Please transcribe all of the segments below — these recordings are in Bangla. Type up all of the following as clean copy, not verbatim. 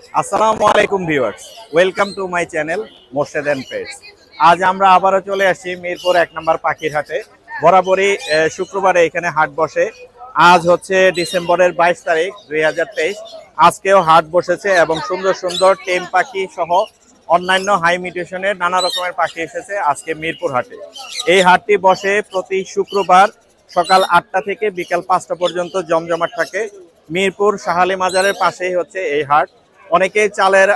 আসসালামু আলাইকুম viewers, welcome to my channel Morshed and pets. আজ আমরা আবারও চলে আসছি মিরপুর 1 নম্বর পাখির হাটে। বরাবরই শুক্রবারে এখানে হাট বসে। আজ হচ্ছে ডিসেম্বরের 22 তারিখ 2023। আজকেও হাট বসেছে এবং সুন্দর সুন্দর টেম পাখি সহ অন্যান্য হাই মিউটেশনের নানা রকমের পাখি এসেছে আজকে মিরপুর হাটে। এই হাটটি বসে প্রতি শুক্রবার সকাল 8টা থেকে বিকাল 5টা পর্যন্ত জমজমাট থাকে। মিরপুর শাহালি মাজারের পাশেই হচ্ছে এই হাট। অনেকেই চালের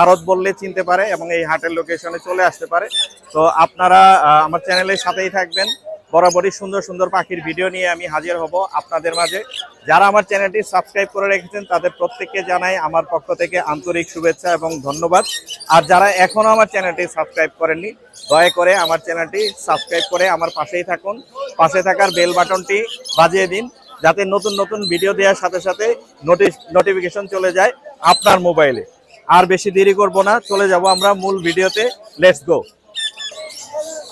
আড়ত বললে চিনতে পারে এবং এই হাটের লোকেশনে চলে আসতে পারে। তো আপনারা আমার চ্যানেলের সাথেই থাকবেন। বরাবরই সুন্দর সুন্দর পাখির ভিডিও নিয়ে আমি হাজির হব আপনাদের মাঝে। যারা আমার চ্যানেলটি সাবস্ক্রাইব করে রেখেছেন তাদের প্রত্যেককে জানাই আমার পক্ষ থেকে আন্তরিক শুভেচ্ছা এবং ধন্যবাদ। আর যারা এখনো আমার চ্যানেলটি সাবস্ক্রাইব করেননি, দয়া করে আমার চ্যানেলটি সাবস্ক্রাইব করে আমার পাশেই থাকুন। পাশে থাকার বেল বাটনটি বাজিয়ে দিন যাতে নতুন নতুন ভিডিও দেওয়ার সাথে সাথে নোটিফিকেশন চলে যায় আপনার মোবাইলে। আর বেশি দেরি করব না, চলে যাব আমরা মূল ভিডিওতে। Let's go.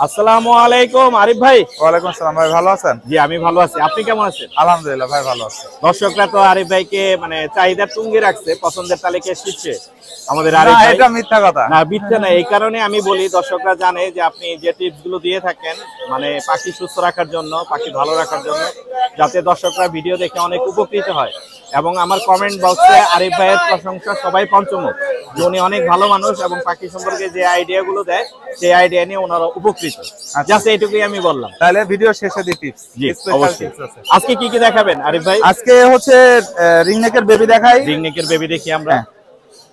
আসসালামু আলাইকুম আরিফ ভাই। ওয়ালাইকুম আসসালাম ভাই, ভালো আছেন? জি আমি ভালো আছি, আপনি কেমন আছেন? আলহামদুলিল্লাহ ভাই, ভালো আছি। দর্শকরা তো আরিফ ভাইকে মানে চাহিদা টুঙ্গি রাখছে, পছন্দের তালিকায় শীর্ষে আমাদের আরিফ ভাই। এটা মিথ্যা কথা না, মিথ্যা না। এই কারণে আমি বলি, দর্শকরা জানে যে আপনি যে টিপস গুলো দিয়ে থাকেন মানে পাখি সুস্থ রাখার জন্য, পাখি ভালো রাখার জন্য, যাতে দর্শকরা ভিডিও দেখে অনেক উপকৃত হয়। এবং আমার কমেন্ট বক্সে আরিফ ভাইয়ের প্রশংসা সবাই পঞ্চমুখ, যে উনি অনেক ভালো মানুষ এবং পাখি সম্পর্কে যে আইডিয়া গুলো দেয় সেই আইডিয়া নিয়ে ওনারা উপকৃত। জাস্ট এইটুকুই আমি বললাম। তাহলে ভিডিও শেষে দিই টিপস। জি অবশ্যই। আজকে কি কি দেখাবেন আরিফ ভাই? আজকে হচ্ছে রিংনেকের বেবি দেখাই। রিংনেকের বেবি দেখি আমরা।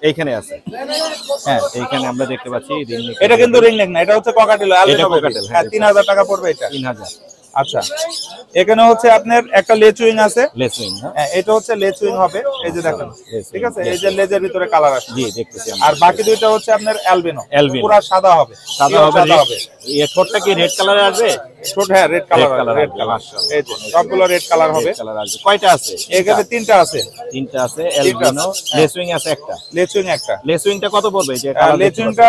এইখানে আছে, হ্যাঁ এইখানে আমরা দেখতে পাচ্ছি রিংনেক। এটা কিন্তু রিংনেক না, এটা হচ্ছে ককাটেল। এটা ককাটেল, হ্যাঁ 3000 টাকা পড়বে এটা। 3000। আচ্ছা, এখানে হচ্ছে আপনার একটা লেচুইং আছে। লেচুইং, হ্যাঁ এটা হচ্ছে লেচুইং হবে। এই যে দেখেন, ঠিক আছে, এই যে লেজের ভিতরে কালার আছে। জি দেখতেছি। আর বাকি দুইটা হচ্ছে আপনার অ্যালবিনো, পুরো সাদা হবে। সাদা হবে। এই ঠোঁটটা কি রেড কালারে আসবে? ঠোঁট হ্যাঁ রেড কালার, রেড কালার। এই যে সবগুলো রেড কালার হবে। কয়টা আছে? এখানে তিনটা আছে। তিনটা আছে অ্যালবিনো। লেচুইং আছে একটা। লেচুইং একটা। লেচুইংটা কত পড়বে? যে লেচুইংটা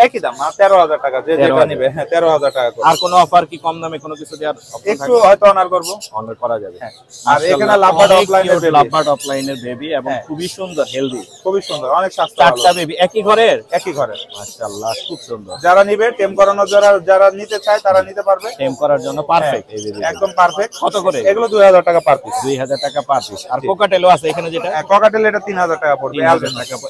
একই দাম, 13000 টাকা। যে যেটা নেবে হ্যাঁ 13000 টাকা করে। আর কোনো অফার কি কম দামে কোনো কিছু দেওয়ার একটু হয়তো অনার করব, অনার করা যাবে। হ্যাঁ। আর এখানে লাভবার্ড অফলাইনের বেবি এবং খুবই সুন্দর, হেলদি, খুবই সুন্দর, অনেক স্বাস্থ্য। চারটা বেবি একই ঘরের, একই ঘরে। মাশাআল্লাহ খুব সুন্দর। যারা নিবে টেম করানোর, যারা নিতে চায় তারা নিতে পারবে। টেম করার জন্য পারফেক্ট এই বেবি, একদম পারফেক্ট। কত করে? এগুলো 2000 টাকা পার পিস। 2000 টাকা পার পিস। আর কোকাটেলও আছে এখানে, যেটা কোকাটেল এটা 3000 টাকা পড়বে।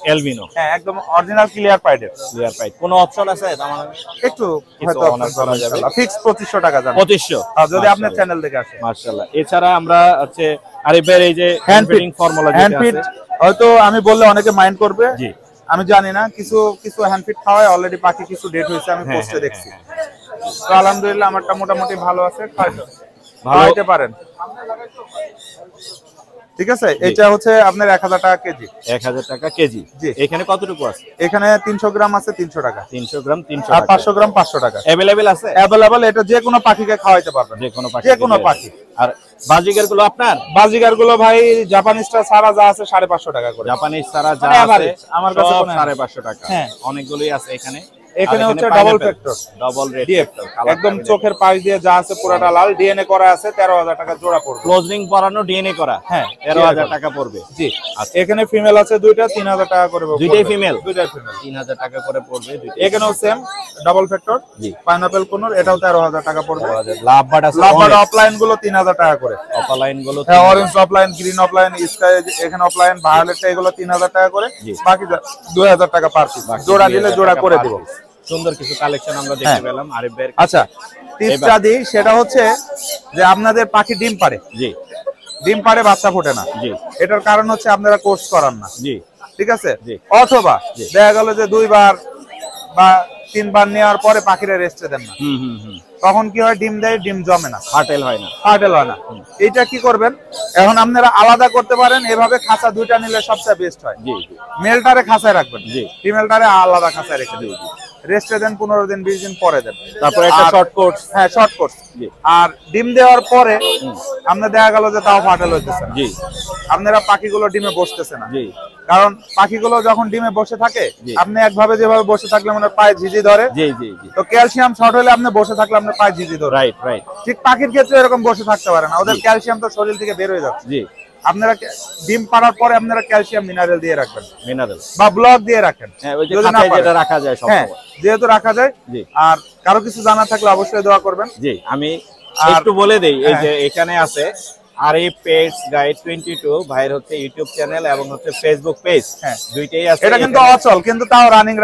অ্যালবিনো, হ্যাঁ একদম অরিজিনাল ক্লিয়ার পাইডের। Clear pied. কোনো অপশন আছে আমার? একটু হয়তো অনার করা যাবে। ফিক্স 2500 টাকা যাবে। 2500 যদি আপনার চ্যানেল দেখে আসে। মাশাআল্লাহ। এছাড়া আমরা হচ্ছে আরিফ ভাইয়ের এই যে হ্যান্ড ফিডিং ফর্মুলা যেটা আছে, হয়তো আমি বললে অনেকে মাইন্ড করবে। জি আমি জানি না, কিছু হ্যান্ড ফিড খাওয়ায় অলরেডি পাখি কিছু ডেট হয়েছে, আমি পোস্টে দেখছি। তো আলহামদুলিল্লাহ আমারটা মোটামুটি ভালো আছে, খাওয়াইতে পারেন। ঠিক আছে, এটা হচ্ছে আপনার 1000 টাকা কেজি। 1000 টাকা কেজি। জি। এখানে কতটুকু আছে? এখানে 300 গ্রাম আছে 300 টাকা। 300 গ্রাম 300 আর টাকা। 500 গ্রাম 500 টাকা। अवेलेबल আছে? अवेलेबल। এটা যে কোনো পাখিকে খাওয়াইতে পারবেন, যে কোনো পাখি। আর বাজিগার গুলো আপনার? বাজিগার গুলো ভাই জাপানিজটা সারা যা আছে 550 টাকা করে। জাপানিজ সারা যা আছে আমার কাছে 550 টাকা। হ্যাঁ অনেকগুলোই আছে এখানে। এখানে হচ্ছে double factor, double red factor, একদম চোখের পাশ দিয়ে যা আছে পুরোটা লাল, ডিএনএ করা আছে। 13000 টাকা জোড়া পড়বে। ক্লোজিং পরানো, ডিএনএ করা। হ্যাঁ 13000 টাকা পড়বে। জি। আচ্ছা, এখানে ফিমেল আছে দুইটা, 3000 টাকা করে পড়বে। দুইটাই ফিমেল? দুইটাই ফিমেল, 3000 টাকা করে পড়বে দুইটা। এখানেও সেম ডাবল ফ্যাক্টর। জি। পাইনাপল কোনর, এটাও 13000 টাকা পড়বে। লাভবার্ড আছে, লাভবার্ড অফলাইন গুলো 3000 টাকা করে। অফলাইন গুলো orange offline, green offline, sky এখানে অফলাইন, ভায়োলেট এগুলো 3000 টাকা করে। বাকি 2000 টাকা পার পিস। জোড়া দিলে জোড়া করে দেব। সুন্দর কিছু কালেকশন আমরা দেখতে পেলাম আরিফ ভাইয়ের। আচ্ছা, টিপসটা দিই, সেটা হচ্ছে যে আপনাদের পাখি ডিম পারে। জি। ডিম পারে, বাচ্চা ফোটে না। জি। এটার কারণ হচ্ছে আপনারা কোর্স করান না। জি। ঠিক আছে। অথবা দেখা গেল যে 2 বার বা 3 বার নেওয়ার পরে পাখিরা রেস্টে দেন না। তখন কি হয়, ডিম দেয়, ডিম জমে না, ফার্টেল হয় না। ফার্টেল হয় না। এইটা কি করবেন, এখন আপনারা আলাদা করতে পারেন। এভাবে খাঁচা দুইটা নিলে সবচেয়ে বেস্ট হয়। জি। মেলটারে খাঁচায় রাখবেন, জি। ফিমেলটারে আলাদা খাঁচায় রেখে দিন। রেস্টে দেন 15 দিন 20 দিন পরে দেন। তারপরে একটা শর্ট কোর্স। হ্যাঁ শর্ট কোর্স। আর ডিম দেওয়ার পরে আপনার দেখা গেল যে তাও ফার্টেল হইতেছে না। জি। আপনারা পাখিগুলো ডিমে বসতেছে না। জি। কারণ পাখিগুলো যখন ডিমে বসে থাকে, আপনি একভাবে যেভাবে বসে থাকলে মানে পায়ে ঝিঝি ধরে। জি জি জি। তো ক্যালসিয়াম শর্ট হলে আপনি বসে থাকলে আপনার পায়ে ঝিঝি ধরে। Right right. ঠিক পাখির ক্ষেত্রে এরকম বসে থাকতে পারে না, ওদের ক্যালসিয়াম তো শরীর থেকে বের হয়ে যাচ্ছে। জি। আপনারা ডিম পাড়ার পরে আপনারা ক্যালসিয়াম মিনারেল দিয়ে রাখবেন, মিনারেল বা ব্লক দিয়ে রাখেন, যেটা রাখা যায় সব সময়, যেহেতু রাখা যায়। আর কারো কিছু জানা থাকলে অবশ্যই দোয়া করবেন। জি, আমি একটু বলে দেই, এই যে এখানে আছে আরে পেটস গাইড 22 ভাইয়ের হচ্ছে ইউটিউব চ্যানেল এবং হচ্ছে ফেসবুক পেজ, দুইটাই আছে। এটা কিন্তু অচল, কিন্তু তাও রানিং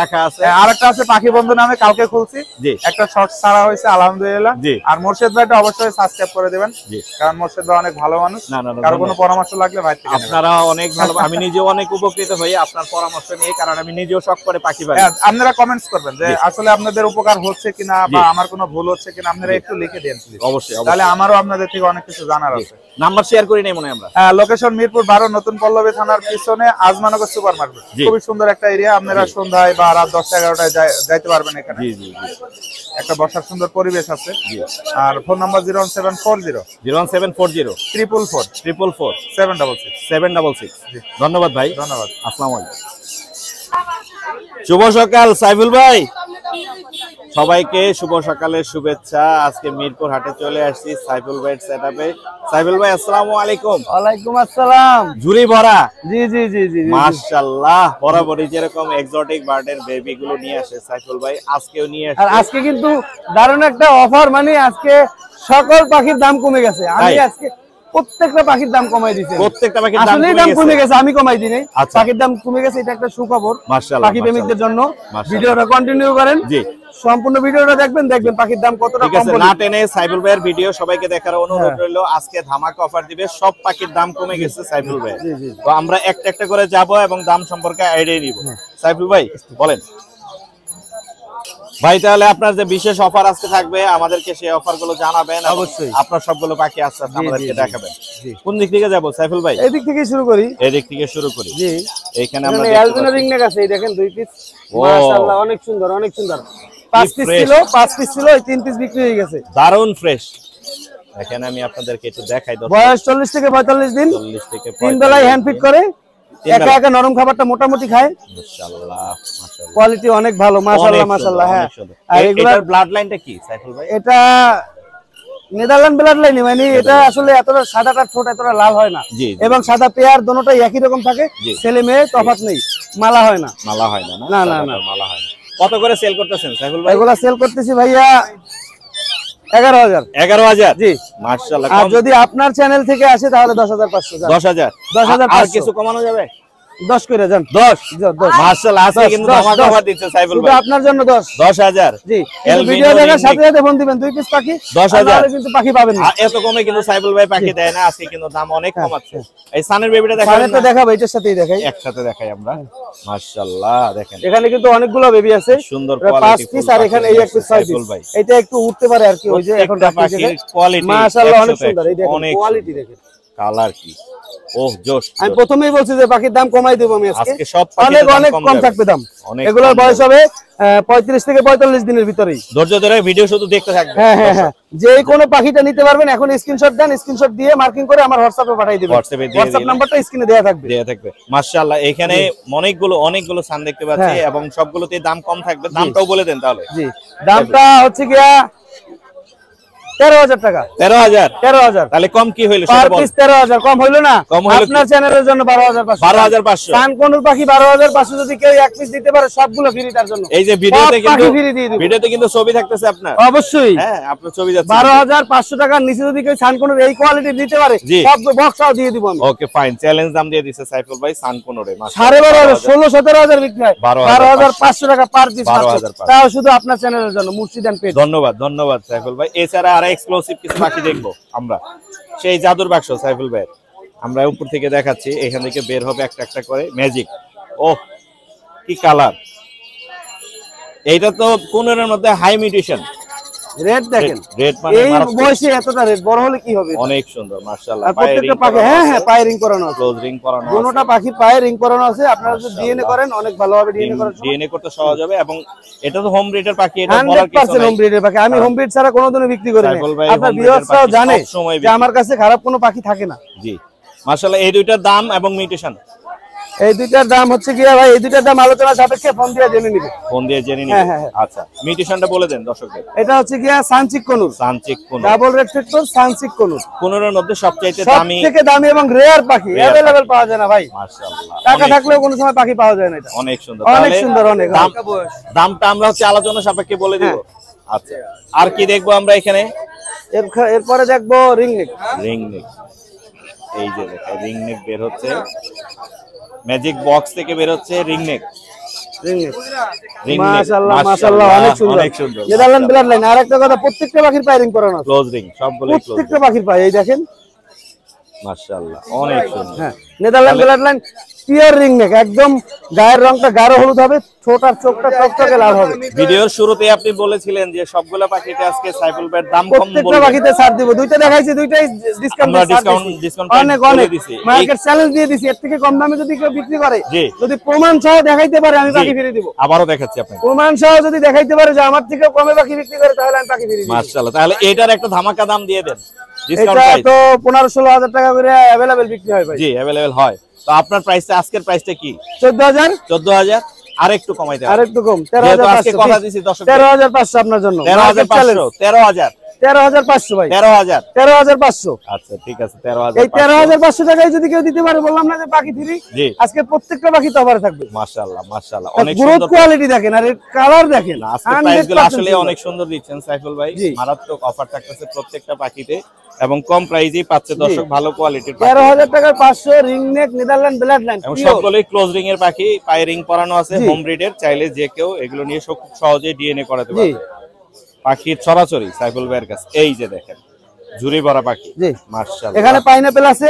রাখা আছে। আরেকটা আছে পাখি বন্ধু নামে, কালকে খুলছি, একটা শর্ট ছাড়া হয়েছে আলহামদুলিল্লাহ। আর মোর্শেদ ভাইটা অবশ্যই সাবস্ক্রাইব করে দিবেন, কারণ মোর্শেদ ভাই অনেক ভালো মানুষ। কারো কোনো পরামর্শ লাগলে ভাই থেকে আপনারা অনেক ভালো, আমি নিজেও অনেক উপকৃত হই আপনার পরামর্শ নিয়ে, কারণ আমি নিজেও শখ করে পাখি পালি। আপনারা কমেন্টস করবেন যে আসলে আপনাদের উপকার হচ্ছে কিনা বা আমার কোনো ভুল হচ্ছে কিনা, আপনারা একটু লিখে দেন প্লিজ। অবশ্যই, তাহলে আমারও আপনাদের থেকে অনেক কিছু জানার আছে। নাম্বার শেয়ার করি নাই মনে আমরা। লোকেশন মিরপুর 12 নতুন পল্লবী থানার পিছনে আজমানগর সুপার মার্কেট, খুবই সুন্দর একটা এরিয়া। আপনারা সন্ধ্যায় বা রাত 10-11টায় যাইতে পারবেন এখানে। একটা বসার সুন্দর পরিবেশ আছে। আর ফোন নাম্বার 01740 444 766 766। ধন্যবাদ ভাই, ধন্যবাদ। আসসালামু আলাইকুম। শুভ সকাল সাইফুল ভাই, সবাইকে শুভ সকালের শুভেচ্ছা। আজকে মিরপুর হাটে চলে আসছি সাইফুল ভাইয়ের সেটআপে। সাইফুল ভাই আসসালামু আলাইকুম। ওয়ালাইকুম আসসালাম। ঝুরি ভরা, জি জি জি জি, মাশাআল্লাহ। বরাবরই যেরকম এক্সোটিক বার্ডের বেবি গুলো নিয়ে আসে সাইফুল ভাই, আজকেও নিয়ে আসে। আর আজকে কিন্তু দারুণ একটা অফার, মানে আজকে সকল পাখির দাম কমে গেছে। আমি আজকে প্রত্যেকটা পাখির দাম কমাই দিয়েছি। প্রত্যেকটা পাখির দাম কমে গেছে, আমি কমাই দিই নাই। পাখির দাম কমে গেছে, এটা একটা সুখবর পাখি প্রেমিকদের জন্য। ভিডিওটা কন্টিনিউ করেন, জি সম্পূর্ণ ভিডিওটা দেখবেন পাখির দাম কতটা কম। না টেনে সাইফুল ভাইয়ের ভিডিও সবাইকে দেখার অনুরোধ রইল। আজকে ধামাকা অফার দিবে, সব পাখির দাম কমে গেছে সাইফুল ভাই। তো আমরা একটা একটা করে যাব এবং দাম সম্পর্কে আইডিয়া নিব। সাইফুল ভাই বলেন ভাই, তাহলে আপনার যে বিশেষ অফার আজকে থাকবে আমাদেরকে সেই অফার গুলো জানাবেন। অবশ্যই আপনার সবগুলো পাখি আস্তে আস্তে আমাদেরকে দেখাবেন। কোন দিক থেকে যাব সাইফুল ভাই? এই দিক থেকে শুরু করি। এই দিক থেকে শুরু করি। জি, এইখানে আমরা অ্যালবিনো রিংনেক আছে, এই দেখেন 2 পিস, মাশাআল্লাহ অনেক সুন্দর, অনেক সুন্দর। 5 পিস ছিল, এই 3 পিস বিক্রি হয়ে গেছে। দারুন ফ্রেশ। এখানে আমি আপনাদেরকে একটু দেখাই দাও। বয়স 40 থেকে 45 দিন, 40 থেকে 3 বেলায় হ্যান্ড ফিড করে, একা একা নরম খাবারটা মোটামুটি খায়। মাশাআল্লাহ মাশাআল্লাহ, কোয়ালিটি অনেক ভালো, মাশাআল্লাহ মাশাআল্লাহ। হ্যাঁ, আর এগুলোর ব্লাড লাইনটা কি সাইফুল ভাই? এটা নেদারল্যান্ড ব্লাড লাইন, মানে এটা আসলে এতটা সাদাটা ছোট, এতটা লাল হয় না, এবং সাদা পেয়ার দুটোটাই একই রকম থাকে। ছেলে মেয়ে তফাৎ নেই, মালা হয় না। মালা হয় না? না না না, মালা হয় না। কত করে সেল করতেছেন সাইফুল ভাই? এগুলা সেল করতেছি ভাইয়া 11,000। 11,000? জি মাশাআল্লাহ। আর যদি আপনার চ্যানেল থেকে আসে তাহলে 10,500। 10,000 আর কিছু কমানো যাবে? 10 করে যান। 10 মাশাআল্লাহ, আজকে কিন্তু ধামাকা অফার দিচ্ছে সাইফুল ভাই। শুধু আপনার জন্য 10,000। জি, ভিডিও দেখার সাথে সাথে ফোন দিবেন 2 পিস পাখি 10,000, কিন্তু পাখি পাবেন না। এত কমে কিন্তু সাইফুল ভাই পাখি দেয় না, আজকে কিন্তু দাম অনেক কমাচ্ছে। এই সানের বেবিটা দেখাবেন? সানেরটা দেখাবো, এটার সাথেই দেখাই, একসাথে দেখাই আমরা। মাশাআল্লাহ দেখেন, এখানে কিন্তু অনেকগুলো বেবি আছে, সুন্দর 5 পিস, আর এখানে এই এক পিস 6 পিস। এটা একটু উঠতে পারে আর কি, ওই যে এখন পাখির কোয়ালিটি মাশাআল্লাহ অনেক সুন্দর। এই দেখেন কোয়ালিটি দেখেন, কালার কি, ওহ জোশ। আমি প্রথমেই বলছি যে পাখির দাম কমাই দেব আমি আজকে, সব অনেক কম থাকবে দাম। এগুলোর বয়স হবে 35 থেকে 45 দিনের ভিতরেই। ধৈর্য ধরে ভিডিও শুধু দেখতে থাকবেন। হ্যাঁ হ্যাঁ হ্যাঁ, যে কোনো পাখিটা নিতে পারবেন। এখন স্ক্রিনশট দেন, স্ক্রিনশট দিয়ে মার্কিং করে আমার হোয়াটসঅ্যাপে পাঠিয়ে দিবেন। হোয়াটসঅ্যাপ নাম্বারটা স্ক্রিনে দেয়া থাকবে। মাশাআল্লাহ, এখানে অনেকগুলো সান দেখতে পাচ্ছি এবং সবগুলোতে দাম কম থাকবে। দামটাও বলে দেন তাহলে। জি, দামটা হচ্ছে গিয়া 13,000 টাকা। 13,000 তাহলে কম কি হইলো? পার পিস 13,000 কম হইলো না? আপনার চ্যানেলের জন্য 12,500। 12,500 সানকনুর পাখি 12,500 যদি কেউ এক পিস দিতে পারে, সবগুলো ফ্রি তার জন্য। এই যে ভিডিওতে কিন্তু ছবি থাকতেছে আপনার, অবশ্যই। হ্যাঁ, আপনার ছবি যাচ্ছে। 12,500 টাকার নিচে যদি কেউ সানকনুর এই কোয়ালিটি দিতে পারে, সব বক্সটাও দিয়ে দিব আমি। ওকে ফাইন, চ্যালেঞ্জ দাম দিয়ে দিছে সাইফুল ভাই সানকনুরে। 12,500 16-17,000 বিক্রি হয়, 12,500 টাকা পার পিস। তাও শুধু আপনার চ্যানেলের জন্য, মুর্শিদ এন্ড পেজ। ধন্যবাদ সাইফুল ভাই। এছাড়া আর এক্সক্লুসিভ কিছু পাখি দেখবো আমরা, সেই জাদুর বাক্স সাইফুল ভাই আমরা উপর থেকে দেখাচ্ছি। এখান থেকে বের হবে একটা একটা করে ম্যাজিক। ওহ কি কালার! এইটা তো কোনের মধ্যে হাই মিউটেশন। রেড দেখেন, রেড মানে এই বয়সে এতটা রেড, বড় হলে কি হবে? অনেক সুন্দর মাশাআল্লাহ। প্রত্যেকটা পাখি হ্যাঁ পায়ে রিং করানো আছে, ক্লোজ রিং করানো আছে। দুটোটা পাখি পায়ে রিং করানো আছে। আপনারা যদি ডিএনএ করেন অনেক ভালোভাবে ডিএনএ করতে সহজ হবে। এবং এটা তো হোম ব্রিডের পাখি, এটা বলার কিছু 100% হোম ব্রিডের পাখি। আমি হোম ব্রিড ছাড়া কোনোদিনও বিক্রি করি না। আপনার ভিউয়ার্সরাও জানে যে আমার কাছে খারাপ কোনো পাখি থাকে না। জি মাশাআল্লাহ। এই দুইটার দাম এবং মিউটেশন এই দুইটার দাম হচ্ছে কি ভাই, এই দুইটার দাম আলোচনা সাপেক্ষে ফোন দিয়ে জেনে নিবে। ফোন দিয়ে জেনে নিবে। আচ্ছা, মিউটেশনটা বলে দেন দর্শকদের। এটা হচ্ছে কি সানচিক কোনুর, সানচিক কোনুর, ডাবল রেড ফ্যাক্টর সানচিক কোনুর। কোনুরের মধ্যে সবচাইতে দামি, সবথেকে দামি এবং রেয়ার পাখি, अवेलेबल পাওয়া যায় না ভাই। মাশাআল্লাহ, টাকা থাকলেও কোনো সময় পাখি পাওয়া যায় না। এটা অনেক সুন্দর, অনেক সুন্দর, অনেক। দামটা আমরা হচ্ছে আলোচনা সাপেক্ষে বলে দেব। আচ্ছা, আর কি দেখবো আমরা এখানে? এরপরে দেখবো রিং নেক। রিং নেক, এই যে দেখো রিং নেক বের হচ্ছে, ম্যাজিক বক্স থেকে বের হচ্ছে রিং নেক। মাশাআল্লাহ মাশাআল্লাহ, অনেক সুন্দর, অনেক সুন্দর। Netherland blood line. আর একটা কথা, প্রত্যেকটা পাখির পায়রিং করানো আছে, ক্লোজ রিং, সবগুলো প্রত্যেকটা পাখির পায়। এই দেখেন মাশাআল্লাহ, অনেক সুন্দর। হ্যাঁ, Netherland blood line pure ring neck, একদম গায়ের রংটা গাঢ় হলুদ হবে, ছোট আর চোখটা টকটকে লাল হবে। ভিডিওর শুরুতেই আপনি বলেছিলেন যে সবগুলো পাখিতে আজকে সাইফুল ভাইয়ের দাম কম বলবেন। প্রত্যেকটা পাখিতে ছাড় দিব, দুইটা দেখাইছি, দুইটাই ডিসকাউন্ট অনেক অনেক মার্কেট চ্যালেঞ্জ দিয়ে দিছি। এর থেকে কম দামে যদি কেউ বিক্রি করে, যদি প্রমাণ সহ দেখাইতে পারে, আমি পাখি ফিরে দিব। আবারও দেখাচ্ছি আপনাকে, প্রমাণ সহ যদি দেখাইতে পারে যে আমার থেকে কমে পাখি বিক্রি করে, তাহলে আমি পাখি ফিরে দিব। মাশাআল্লাহ, তাহলে এটার একটা ধামাকা দাম দিয়ে দেন। ডিসকাউন্ট প্রাইস তো 15-16 হাজার টাকা করে अवेलेबल বিক্রি হয় ভাই। জি, अवेलेबल হয়। তো আপনার প্রাইসটা, আজকের প্রাইসটা কি? 14,000। 14,000 আরেকটু কমাইতে হবে, আরেকটু কম, 13,500 কথা দিছি দর্শক, 13,500 আপনার জন্য। 13,500, 13,500 ভাই, 13,000, 13,500। আচ্ছা ঠিক আছে, 13,500। এই 13,500 টাকায় যদি কেউ দিতে পারে, বললাম না যে পাখি ফ্রি, আজকে প্রত্যেকটা পাখি তো অফারে থাকবে। মাশাআল্লাহ মাশাআল্লাহ, অনেক সুন্দর গ্রোথ কোয়ালিটি দেখেন, আর এর কালার দেখেন। আজকে প্রাইসগুলো আসলে অনেক সুন্দর দিচ্ছেন সাইফুল ভাই, মারাত্মক অফার থাকতেছে প্রত্যেকটা পাখিতে, এবং কম প্রাইসেই পাচ্ছে দর্শক, ভালো কোয়ালিটির পাখি। 13,000 টাকার 500 ring neck Netherland blood line, এবং সবগুলোই ক্লোজ রিং এর পাখি, পায়ে রিং পরানো আছে, হোম ব্রিডের। চাইলে যে কেউ এগুলো নিয়ে খুব সহজে ডিএনএ করাতে পারবে। পাখির ছড়াছড়ি সাইফুল ভাইয়ের কাছে। এই যে দেখেন ঝুরি ভরা পাখি, মাশাআল্লাহ। এখানে পাইনাপেল আছে,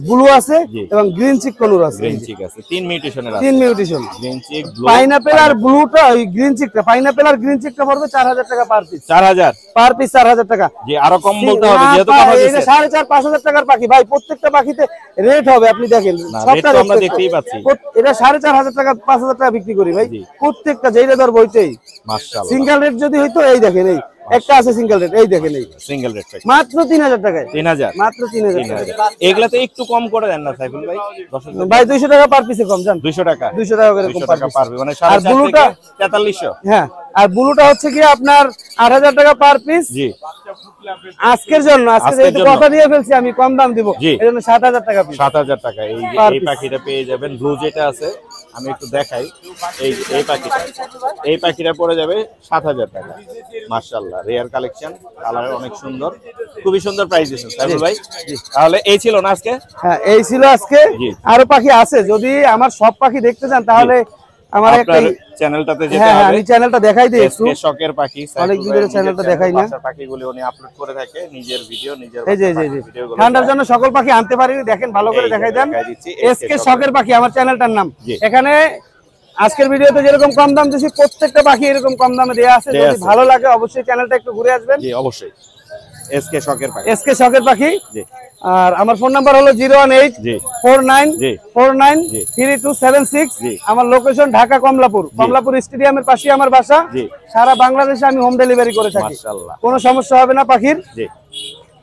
ব্লু আছে, এবং গ্রিন চিক কলুর আছে। গ্রিন চিক আছে, 3 মিউটেশনের আছে, 3 mutation. Green cheek, blue, pineapple আর ব্লুটা, ওই গ্রিন চিকটা, পাইনাপেল আর গ্রিন চিকটা পড়বে 4,000 টাকা পার পিস। 4,000 পার পিস, 4,000 টাকা। জি, আরো কম বলতে হবে, যেহেতু কথা দিয়েছে। 4,500-5,000 টাকার পাখি ভাই, প্রত্যেকটা পাখিতে রেট হবে, আপনি দেখেন সবটা আমরা দেখতেই পাচ্ছি। এটা 4,500 টাকা 5,000 টাকা বিক্রি করি ভাই, প্রত্যেকটা যেইটা দর বইতেই। মাশাআল্লাহ, সিঙ্গেল রেট যদি হইতো, এই দেখেন, এই একটা আছে সিঙ্গেল রেট, এই দেখেন, এই সিঙ্গেল রেট মাত্র 3,000 টাকায়। 3,000, মাত্র 3,000 টাকা। এগুলাতে একটু কম করে দেন না সাইফুল ভাই? ভাই 200 টাকা পার পিসে কম, জান 200 টাকা, 200 টাকা করে কম পারবে, মানে আর ব্লুটা 4300। হ্যাঁ, আর ব্লুটা হচ্ছে কি আপনার 8,000 টাকা পার পিস। জি, আজকের জন্য, আজকে যেহেতু কথা দিয়ে ফেলছি, আমি কম দাম দিব, এজন্য 7,000 টাকা পিস। 7,000 টাকা। এই পাখিটা পেয়ে যাবেন, ব্লু যেটা আছে, আমি একটু দেখাই। এই পাখিটা পড়ে যাবে 7,000 টাকা। মাশাআল্লাহ, রেয়ার কালেকশন, কালার অনেক সুন্দর, খুবই সুন্দর প্রাইস দিয়েছেন সাইফুল ভাই। তাহলে এই ছিল না আজকে? হ্যাঁ, এই ছিল আজকে। আরো পাখি আছে, যদি আমার সব পাখি দেখতে চান, তাহলে আমার একটা চ্যানেলটাতে যেতে হবে। আমি চ্যানেলটা দেখাই দিই একটু। এসকে শখের পাখি, অনেক দিন ধরে চ্যানেলটা দেখাই না। পাখিগুলো উনি আপলোড করে থাকে, নিজের ভিডিও, নিজের এই যে ঠান্ডার জন্য সকল পাখি আনতে পারিনি, দেখেন ভালো করে দেখাই দেন। এসকে শখের পাখি আমার চ্যানেলটার নাম। এখানে আজকের ভিডিওতে যেরকম কম দাম দিয়েছি, প্রত্যেকটা পাখি এরকম কম দামে দেয়া আছে। যদি ভালো লাগে অবশ্যই চ্যানেলটা একটু ঘুরে আসবেন। জি, অবশ্যই। এসকে শখের পাখি, এসকে শখের পাখি। আর আমার ফোন নাম্বার হলো 01849493276। আমার লোকেশন ঢাকা কমলাপুর, কমলাপুর স্টেডিয়ামের পাশে আমার বাসা। সারা বাংলাদেশে আমি হোম ডেলিভারি করে থাকি, কোনো সমস্যা হবে না পাখির।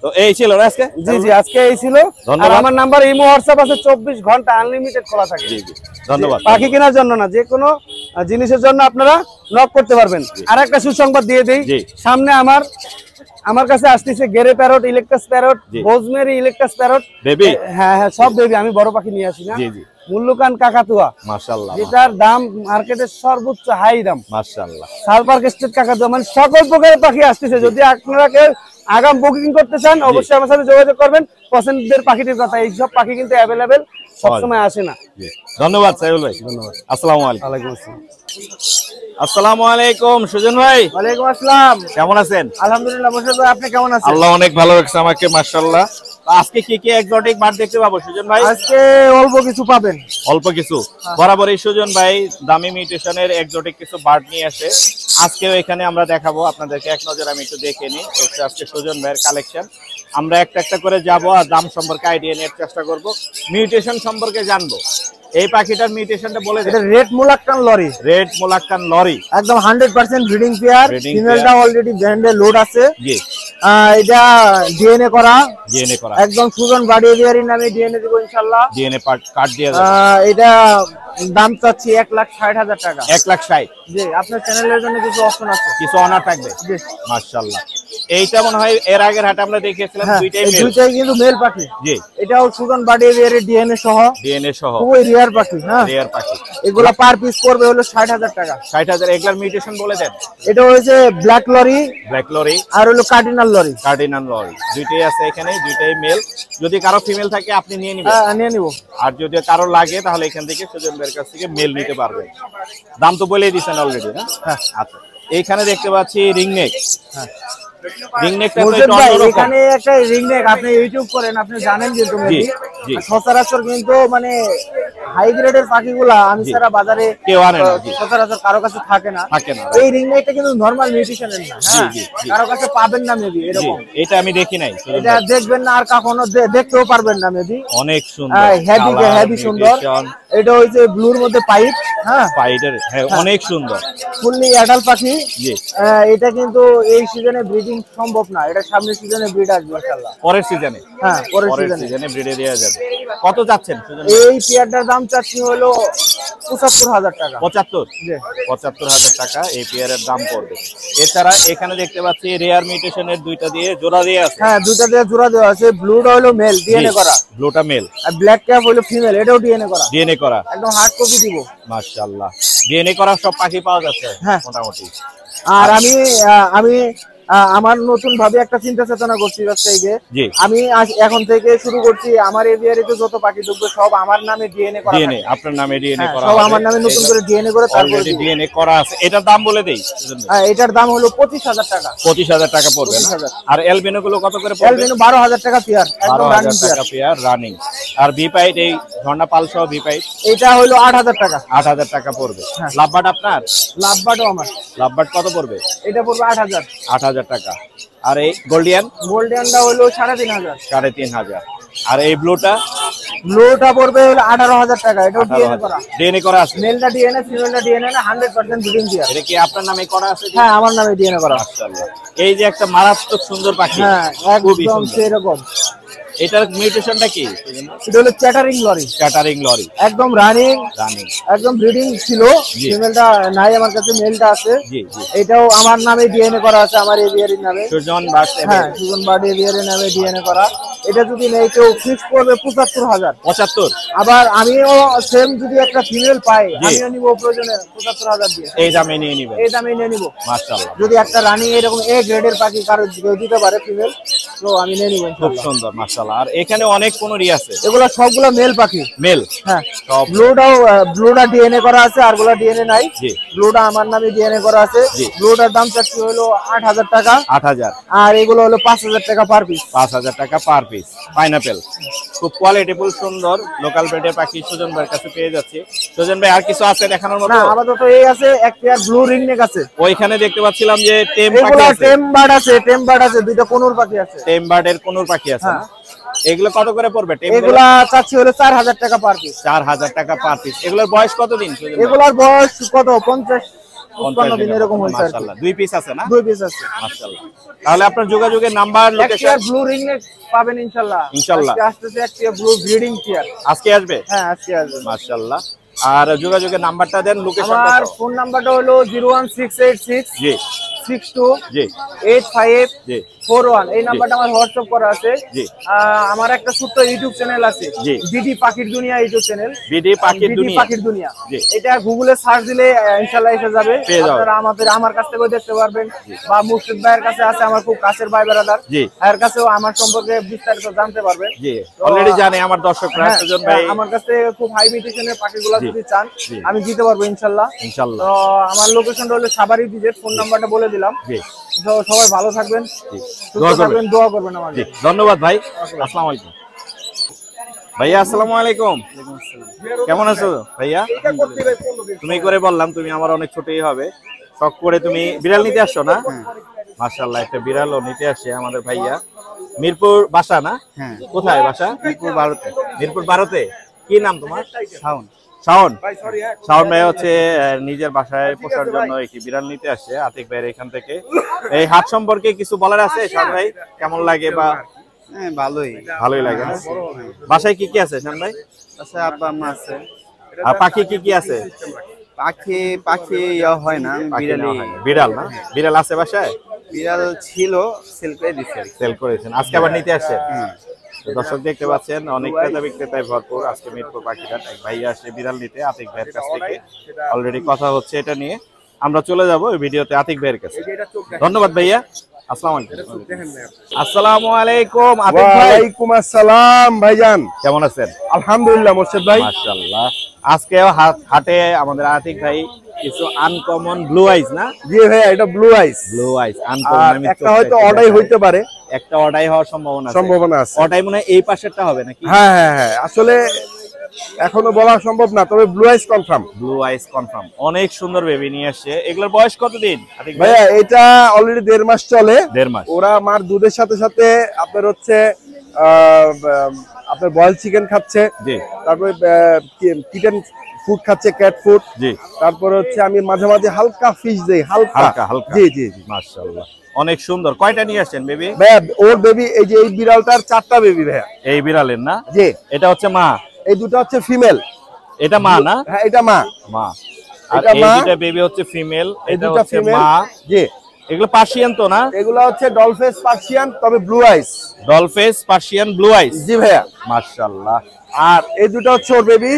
তো এই ছিল আজকে। জি জি, আজকে এই ছিল। আর আমার নাম্বার ইমো হোয়াটসঅ্যাপ আছে, 24 ঘন্টা আনলিমিটেড খোলা থাকে। জি জি, ধন্যবাদ। পাখি কেনার জন্য না, যে কোনো জিনিসের জন্য আপনারা নক করতে পারবেন। আর একটা সুসংবাদ দিয়ে দেই, সামনে আমার কাছে আসতেছে গেরে প্যারট, ইলেকট্রাস প্যারট, বোজমেরি ইলেকট্রাস প্যারট, বেবি। হ্যাঁ হ্যাঁ, সব বেবি। আমি বড় পাখি নিয়ে আসি না। জি জি, মুল্লুকান কাকাতুয়া, মাশাআল্লাহ, যেটার দাম মার্কেটের সর্বোচ্চ হাই দাম, মাশাআল্লাহ। সালপার কেস্টেড কাকাতুয়া, মানে সকল প্রকারের পাখি আসতেছে। যদি আপনারা কেউ আগাম বুকিং করতে চান, অবশ্যই আমার সাথে যোগাযোগ করবেন। পছন্দের পাখিটির কথা, এই সব পাখি কিন্তু অ্যাভেলেবেল সবসময় আসে না। ধন্যবাদ সাইফুল ভাই, ধন্যবাদ। আসসালামু আলাইকুম। ওয়ালাইকুম আসসালাম। আসসালামু আলাইকুম সুজন ভাই। ওয়ালাইকুম আসসালাম। কেমন আছেন? আলহামদুলিল্লাহ মোর্শেদ ভাই, আপনি কেমন আছেন? আল্লাহ অনেক ভালো রাখছে আমাকে, মাশাআল্লাহ। আজকে কি কি এক্সোটিক বার্ড দেখতে পাবো সুজন ভাই? আজকে অল্প কিছু পাবেন। অল্প কিছু? বরাবরই সুজন ভাই দামি মিউটেশনের এক্সোটিক কিছু বার্ড নিয়ে আসে। আজকেও এখানে আমরা দেখাবো আপনাদেরকে, এক নজর আমি একটু দেখে নিই। হচ্ছে আজকে সুজন ভাইয়ের কালেকশন। আমরা একটা একটা করে যাব আর দাম সম্পর্কে আইডিয়া নেওয়ার চেষ্টা করব, মিউটেশন সম্পর্কে জানবো। এই পাখিটার মিউটেশনটা বলে দেন। এটা রেড মোলাক্কান লরি। রেড মোলাক্কান লরি, একদম 100% ব্রিডিং পেয়ার। ফিমেলটা অলরেডি ব্র্যান্ডে লোড আছে। জি। এটা ডিএনএ করা, ডিএনএ করা একদম সুজন বাড়ি এরিয়ার নামে ডিএনএ দিব ইনশাআল্লাহ। ডিএনএ কার্ড দিয়ে যাবে। এটা দাম চাচ্ছি 1,60,000 টাকা। 1,60,000। জি, আপনার চ্যানেলের জন্য কিছু অপশন আছে, কিছু অনার থাকবে। জি মাশাআল্লাহ। এইটা মনে হয় এর আগের হাটে আমরা দেখিয়েছিলাম, দুইটাই কিন্তু মেল পাখি। জি, এটাও সুজন বাড়ি এরিয়ার ডিএনএ সহ, খুবই রিয়ার পাখি। হ্যাঁ, রিয়ার পাখি। এগুলা পার পিস পড়বে হলো 60,000 টাকা। 60,000। এগুলার মিউটেশন বলে দেন। এটা হইছে ব্ল্যাক লরি, আর হলো কার্ডিনাল লরি। দুইটাই আছে এখানে, দুইটাই মেল। যদি কারো ফিমেল থাকে আপনি নিয়ে নিবেন। হ্যাঁ, নিয়ে নিব। আর যদি কারো লাগে তাহলে এখান থেকে সুজন ভাইয়ের কাছ থেকে মেল নিতে পারবেন। দাম তো বলেই দিয়েছেন অলরেডি না? হ্যাঁ। আচ্ছা, এইখানে দেখতে পাচ্ছি রিংনেক। হ্যাঁ, রিংনেকটা এখানে একটা রিংনেক, আপনি ইউটিউব করেন, আপনি জানেন যে তুমি সচরাচর কিন্তু মানে হাই গ্রেডের পাখিগুলা আমি সারা বাজারে কেউ আনে না, সচরাচর কারো কাছে থাকে না। এই রিংনেকটা কিন্তু নরমাল মিউটেশনের না। হ্যাঁ, কারো কাছে পাবেন না মেবি এরকম। এটা আমি দেখি নাই, এটা দেখবেন না আর কখনো দেখতেও পারবেন না মেবি। অনেক সুন্দর, হেভি সুন্দর। এটা হইছে ব্লুর মধ্যে পাইপ। হ্যাঁ, পাইপের, হ্যাঁ অনেক সুন্দর, ফুললি অ্যাডাল্ট পাখি। জি, এটা কিন্তু এই সিজনে ব্রিডিং সম্ভব না, এটা সামনের সিজনে ব্রিড আসবে ইনশাআল্লাহ। পরের সিজনে? হ্যাঁ, পরের সিজনে ব্রিডে দেয়া যাবে। কত যাচ্ছেন এই পেয়ারটার দাম চাচ্ছি হলো 75,000 টাকা। 75? জি, 75,000 টাকা এই পেয়ারের দাম পড়বে। এছাড়া এখানে দেখতে পাচ্ছি রেয়ার মিউটেশনের দুইটা দিয়ে জোড়া দিয়ে আছে। হ্যাঁ, দুইটা দিয়ে জোড়া দেওয়া আছে। ব্লুটা হলো মেল, ডিএনএ করা। ব্লুটা মেল, আর ব্ল্যাক ক্যাপ হলো ফিমেল, এটাও ডিএনএ করা। ডিএনএ করা, একদম হার্ড কপি দিব। মাশাআল্লাহ, ডিএনএ করা সব পাখি পাওয়া যাচ্ছে মোটামুটি। আর আমি আমার নতুন ভাবে একটা চিন্তা চেতনা করছি ব্যবসায়ীকে। আমি এখন থেকে শুরু করছি, আমার এভিয়ারিতে যত পাখি ঢুকবে সব আমার নামে ডিএনএ করা। ডিএনএ আপনার নামে ডিএনএ করা, সব আমার নামে নতুন করে ডিএনএ করে তারপরে ডিএনএ করা আছে। এটার দাম বলে দেই। হ্যাঁ, এটার দাম হলো 25,000 টাকা। 25,000 টাকা পড়বে। আর এলবিনো গুলো কত করে পড়বে? এলবিনো 12,000 টাকা পেয়ার, একদম রানিং পেয়ার, রানিং। আর ভি পাইট, এই ঝর্ণা পাল সহ ভি পাইট, এটা হলো 8,000 টাকা। 8,000 টাকা পড়বে। লাভবাট আপনার? লাভবাটও আমার। লাভবাট কত পড়বে? এটা পড়বে 8,000। 8,000 টাকা। আর এই গোল্ডিয়ানটা হলো 3,500। 3,500। আর এই ব্লুটা পড়বে হলো 18,000 টাকা। এটাও ডিএনএ করা। ডিএনএ করা আছে। মেলটা ডিএনএ, ফিমেলটা ডিএনএ না, 100% ব্রিডিং পেয়ার। এটা কি আপনার নামে করা আছে? হ্যাঁ, আমার নামে ডিএনএ করা। মাশাআল্লাহ, এই যে একটা মারাত্মক সুন্দর পাখি। হ্যাঁ, একদম সেরকম। এটার মিউটেশনটা কি? এটা হলো চ্যাটারিং লরি। চ্যাটারিং লরি, একদম রানিং, একদম ব্রিডিং ছিল। ফিমেলটা নাই আমার কাছে, মেলটা আছে। জি জি, এটাও আমার নামে ডিএনএ করা আছে, আমার এভিয়ারির নামে, সুজন বার্ড। হ্যাঁ, সুজন বার্ড এভিয়ারির নামে ডিএনএ করা। এটা যদি নেই কেউ ফিক্স করবে 75,000। 75? আবার আমিও সেম যদি একটা ফিমেল পাই, আমিও নিব প্রয়োজনে 75,000 দিয়ে। এই দামে নিয়ে নিবে? এই দামে নিয়ে নিব। মাশাআল্লাহ, যদি একটা রানিং এরকম এ গ্রেডের পাখি কারো দিতে পারে ফিমেল, তো আমি নিয়ে নিব। খুব সুন্দর, মাশাআল্লাহ। আর এখানে অনেক কোনরি আছে? এগুলা সবগুলা মেল পাখি, মেল। হ্যাঁ, সব। ব্লুটা ডিএনএ করা আছে, আর গুলা ডিএনএ নাই। ব্লুটা আমার নামে ডিএনএ করা আছে। ব্লুটার দাম চাচ্ছি হলো 8,000 টাকা। 8,000। আর এগুলো হলো 5,000 টাকা পার পিস। 5,000 টাকা পার পিস। পাইনাপেল খুব কোয়ালিটিফুল, সুন্দর লোকাল ব্রিডের পাখি সুজন ভাইয়ের কাছে পেয়ে যাচ্ছে। সুজন ভাই, আর কিছু আছে দেখানোর মতো? না, আপাতত এই আছে। এক পেয়ার ব্লু রিংনেক আছে। ওইখানে দেখতে পাচ্ছিলাম যে টেম পাখি আছে। টেম বার্ড আছে, টেম বার্ড আছে, দুইটা কোনুর পাখি আছে। টেম বার্ডের কোনুর পাখি আছে না? এগুলো কত করে পড়বে? এগুলা চাচ্ছি হলো 4,000 টাকা পার পিস। 4,000 টাকা পার পিস। এগুলোর বয়স কতদিন? এগুলোর বয়স কত? 50-55 দিন এরকম হইছে। মাশাআল্লাহ, দুই পিস আছে না? দুই পিস আছে। মাশাআল্লাহ। তাহলে আপনার যোগাযোগের নাম্বার, লোকেশন? ব্লু রিংনেক পাবেন ইনশাআল্লাহ। ইনশাআল্লাহ আজকে আসতেছে একটা ব্লু ব্রিডিং পেয়ার। আজকে আসবে? হ্যাঁ, আজকে আসবে। মাশাআল্লাহ। আর যোগাযোগের নাম্বারটা দেন, লোকেশনটা। আমার ফোন নাম্বারটা হলো 01686 জি 62 জি 85 জি 41। এই নাম্বারটা আমার হোয়াটসঅ্যাপ করা আছে। আমার একটা ছোট্ট ইউটিউব চ্যানেল আছে, বিডি পাখির দুনিয়া ইউটিউব চ্যানেল। বিডি পাখির দুনিয়া। এটা গুগলে সার্চ দিলে ইনশাআল্লাহ এসে যাবে। আপনারা আমার কাছ থেকেও দেখতে পারবেন, বা মুর্শিদ ভাইয়ের কাছে আছে, আমার খুব কাছের ভাই ব্রাদার, এর কাছেও আমার সম্পর্কে বিস্তারিত জানতে পারবেন। জি, অলরেডি জানে আমার দর্শকরা। সুজন ভাই, আমার কাছে খুব হাই মিউটেশনের পাখিগুলো যদি চান আমি দিতে পারবো ইনশাআল্লাহ। ইনশাআল্লাহ। তো আমার লোকেশনটা হলো সাভারি ভিজিট, ফোন নাম্বারটা বলে দিলাম। তো সবাই ভালো থাকবেন, সুস্থ থাকবেন, দোয়া করবেন আমাদের। ধন্যবাদ ভাই। আসসালামু আলাইকুম ভাইয়া। আসসালামু আলাইকুম। কেমন আছো ভাইয়া? তুমি করে বললাম, তুমি আমার অনেক ছোটই হবে। শখ করে তুমি বিড়াল নিতে আসছো না? মাশাআল্লাহ, একটা বিড়ালও নিতে আসছে আমাদের ভাইয়া। মিরপুর বাসা না? কোথায় বাসা? মিরপুর 12তে। মিরপুর 12তে। কি নাম তোমার? শাওন। শাওন ভাই হচ্ছে নিজের বাসায় পোষার জন্য একটি বিড়াল নিতে আসছে আতিক ভাইয়ের এখান থেকে। এই হাট সম্পর্কে কিছু বলার আছে শাওন ভাই? কেমন লাগে? বা ভালোই লাগে। বাসায় কি কি আছে শাওন ভাই? বাসায় আব্বা আম্মা আছে। আর পাখি কি কি আছে? পাখি হয় না, বিড়াল না? বিড়াল আছে বাসায়? বিড়াল ছিল, সেল করে দিচ্ছে। সেল করেছেন, আজকে আবার নিতে আসছে। দর্শক দেখতে পাচ্ছেন অনেক ক্রেতা বিক্রেতায় ভরপুর আজকে মিরপুর পাখিঘাট। এক ভাইয়া আসে বিড়াল নিতে আতিক ভাইয়ের কাছ থেকে, অলরেডি কথা হচ্ছে এটা নিয়ে। আমরা চলে যাব ওই ভিডিওতে আতিক ভাইয়ের কাছে। ধন্যবাদ ভাইয়া। আসসালামু আলাইকুম আতিক ভাই। ওয়ালাইকুম আসসালাম ভাইজান, কেমন আছেন? আলহামদুলিল্লাহ মোর্শেদ ভাই। মাশাআল্লাহ। আজকে হাটে আমাদের আতিক ভাই কিছু আনকমন ব্লু আইস না? জি ভাই, এটা ব্লু আইস। ব্লু আইস আনকমন। একটা হয়তো অর্ডার হইতে পারে, একটা অর্ডার হওয়ার সম্ভাবনা আছে। অর্ডার মনে হয় এই পাশেরটা হবে নাকি? হ্যাঁ হ্যাঁ হ্যাঁ, আসলে এখনো বলা সম্ভব না, তবে ব্লু আইস কনফার্ম। ব্লু আইস কনফার্ম। অনেক সুন্দর বেবি নিয়ে আসছে। এগুলোর বয়স কতদিন আতিক ভাই? ভাইয়া এটা অলরেডি 1.5 মাস চলে। 1.5 মাস। ওরা মার দুধের সাথে সাথে আপনার হচ্ছে আপনার বয়েল চিকেন খাচ্ছে, জি, তারপরে কিটেন ফুড খাচ্ছে, ক্যাট ফুড, জি, তারপরে হচ্ছে আমি মাঝে মাঝে হালকা ফিশ দেই, হালকা। জি জি জি, মাশাআল্লাহ অনেক সুন্দর। কয়টা নিয়ে আসছেন বেবি? ভাইয়া ওর বেবি, এই যে এই বিড়ালটার 4টা বেবি ভাইয়া। এই বিড়ালের না? জি। এটা হচ্ছে মা, এই দুটো হচ্ছে ফিমেল। এটা মা না? হ্যাঁ এটা মা। আর এই দুটো বেবি হচ্ছে ফিমেল, এটা হচ্ছে মা। জি। এগুলো পার্সিয়ান তো না? এগুলো হচ্ছে ডলফেস পার্সিয়ান, তবে ব্লু আইস। ডলফেস পার্সিয়ান ব্লু আইস। জি ভাইয়া। মাশাআল্লাহ। আর এই দুটো হচ্ছে ওর বেবি।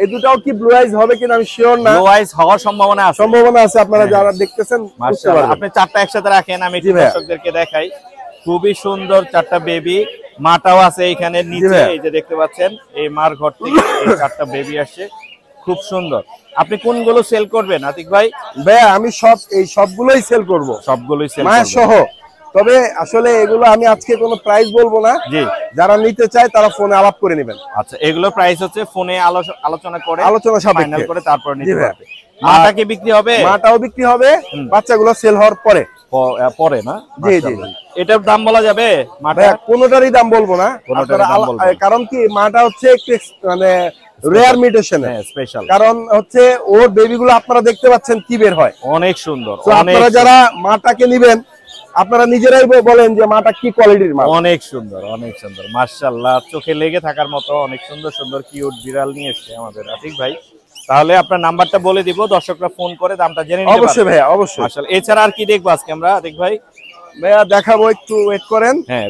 এই দুটাও কি ব্লু আইস হবে কিনা আমি শিওর না। ব্লু আইস হওয়ার সম্ভাবনা আছে। আপনারা যারা দেখতেছেন মাশাআল্লাহ। আপনি 4টা একসাথে রাখেন, আমি দর্শকদেরকে দেখাই। খুবই সুন্দর 4টা বেবি। মাটাও আছে এখানে নিচে, এই যে দেখতে পাচ্ছেন এই মার ঘর থেকে এই 4টা বেবি আসছে। খুব সুন্দর। আপনি কোনগুলো সেল করবেন আতিক ভাই? ভাইয়া আমি সবগুলোই সেল করব, সবগুলোই সেল মায়ের সহ। তবে আসলে এগুলো আমি আজকে কোনো প্রাইস বলবো না। জি। যারা নিতে চায় তারা ফোনে আলাপ করে নেবেন। আচ্ছা, এগুলো প্রাইস হচ্ছে ফোনে আলোচনা সাপেক্ষে ফাইনাল করে তারপর নিতে পারবে। মাটা কি বিক্রি হবে? মাটাও বিক্রি হবে, বাচ্চাগুলো সেল হওয়ার পরে না? জি জি। এটার দাম বলা যাবে? মাটা কোনোটারই দাম বলবো না, কারণ কি মাটা হচ্ছে একটু মানে রেয়ার মিউটেশন, স্পেশাল। কারণ হচ্ছে ওর বেবিগুলো আপনারা দেখতে পাচ্ছেন কি বের হয়, অনেক সুন্দর। আপনারা যারা মাটাকে নিবেন আপনারা নিজেরাই বলেন যে মাটা কি কোয়ালিটির মা। অনেক সুন্দর, অনেক সুন্দর, মাশাআল্লাহ। চোখে লেগে থাকার মতো অনেক সুন্দর সুন্দর কিউট বিড়াল নিয়ে এসেছে আমাদের আতিক ভাই। তাহলে আপনার নাম্বারটা বলে দিব, দর্শকরা ফোন করে দামটা জেনে নিতে পারবে। অবশ্যই ভাইয়া, অবশ্যই। মাশাআল্লাহ। এছাড়া আর কি দেখবো আজকে আমরা আতিক ভাই? ভাইয়া দেখাবো, একটু ওয়েট করেন। হ্যাঁ,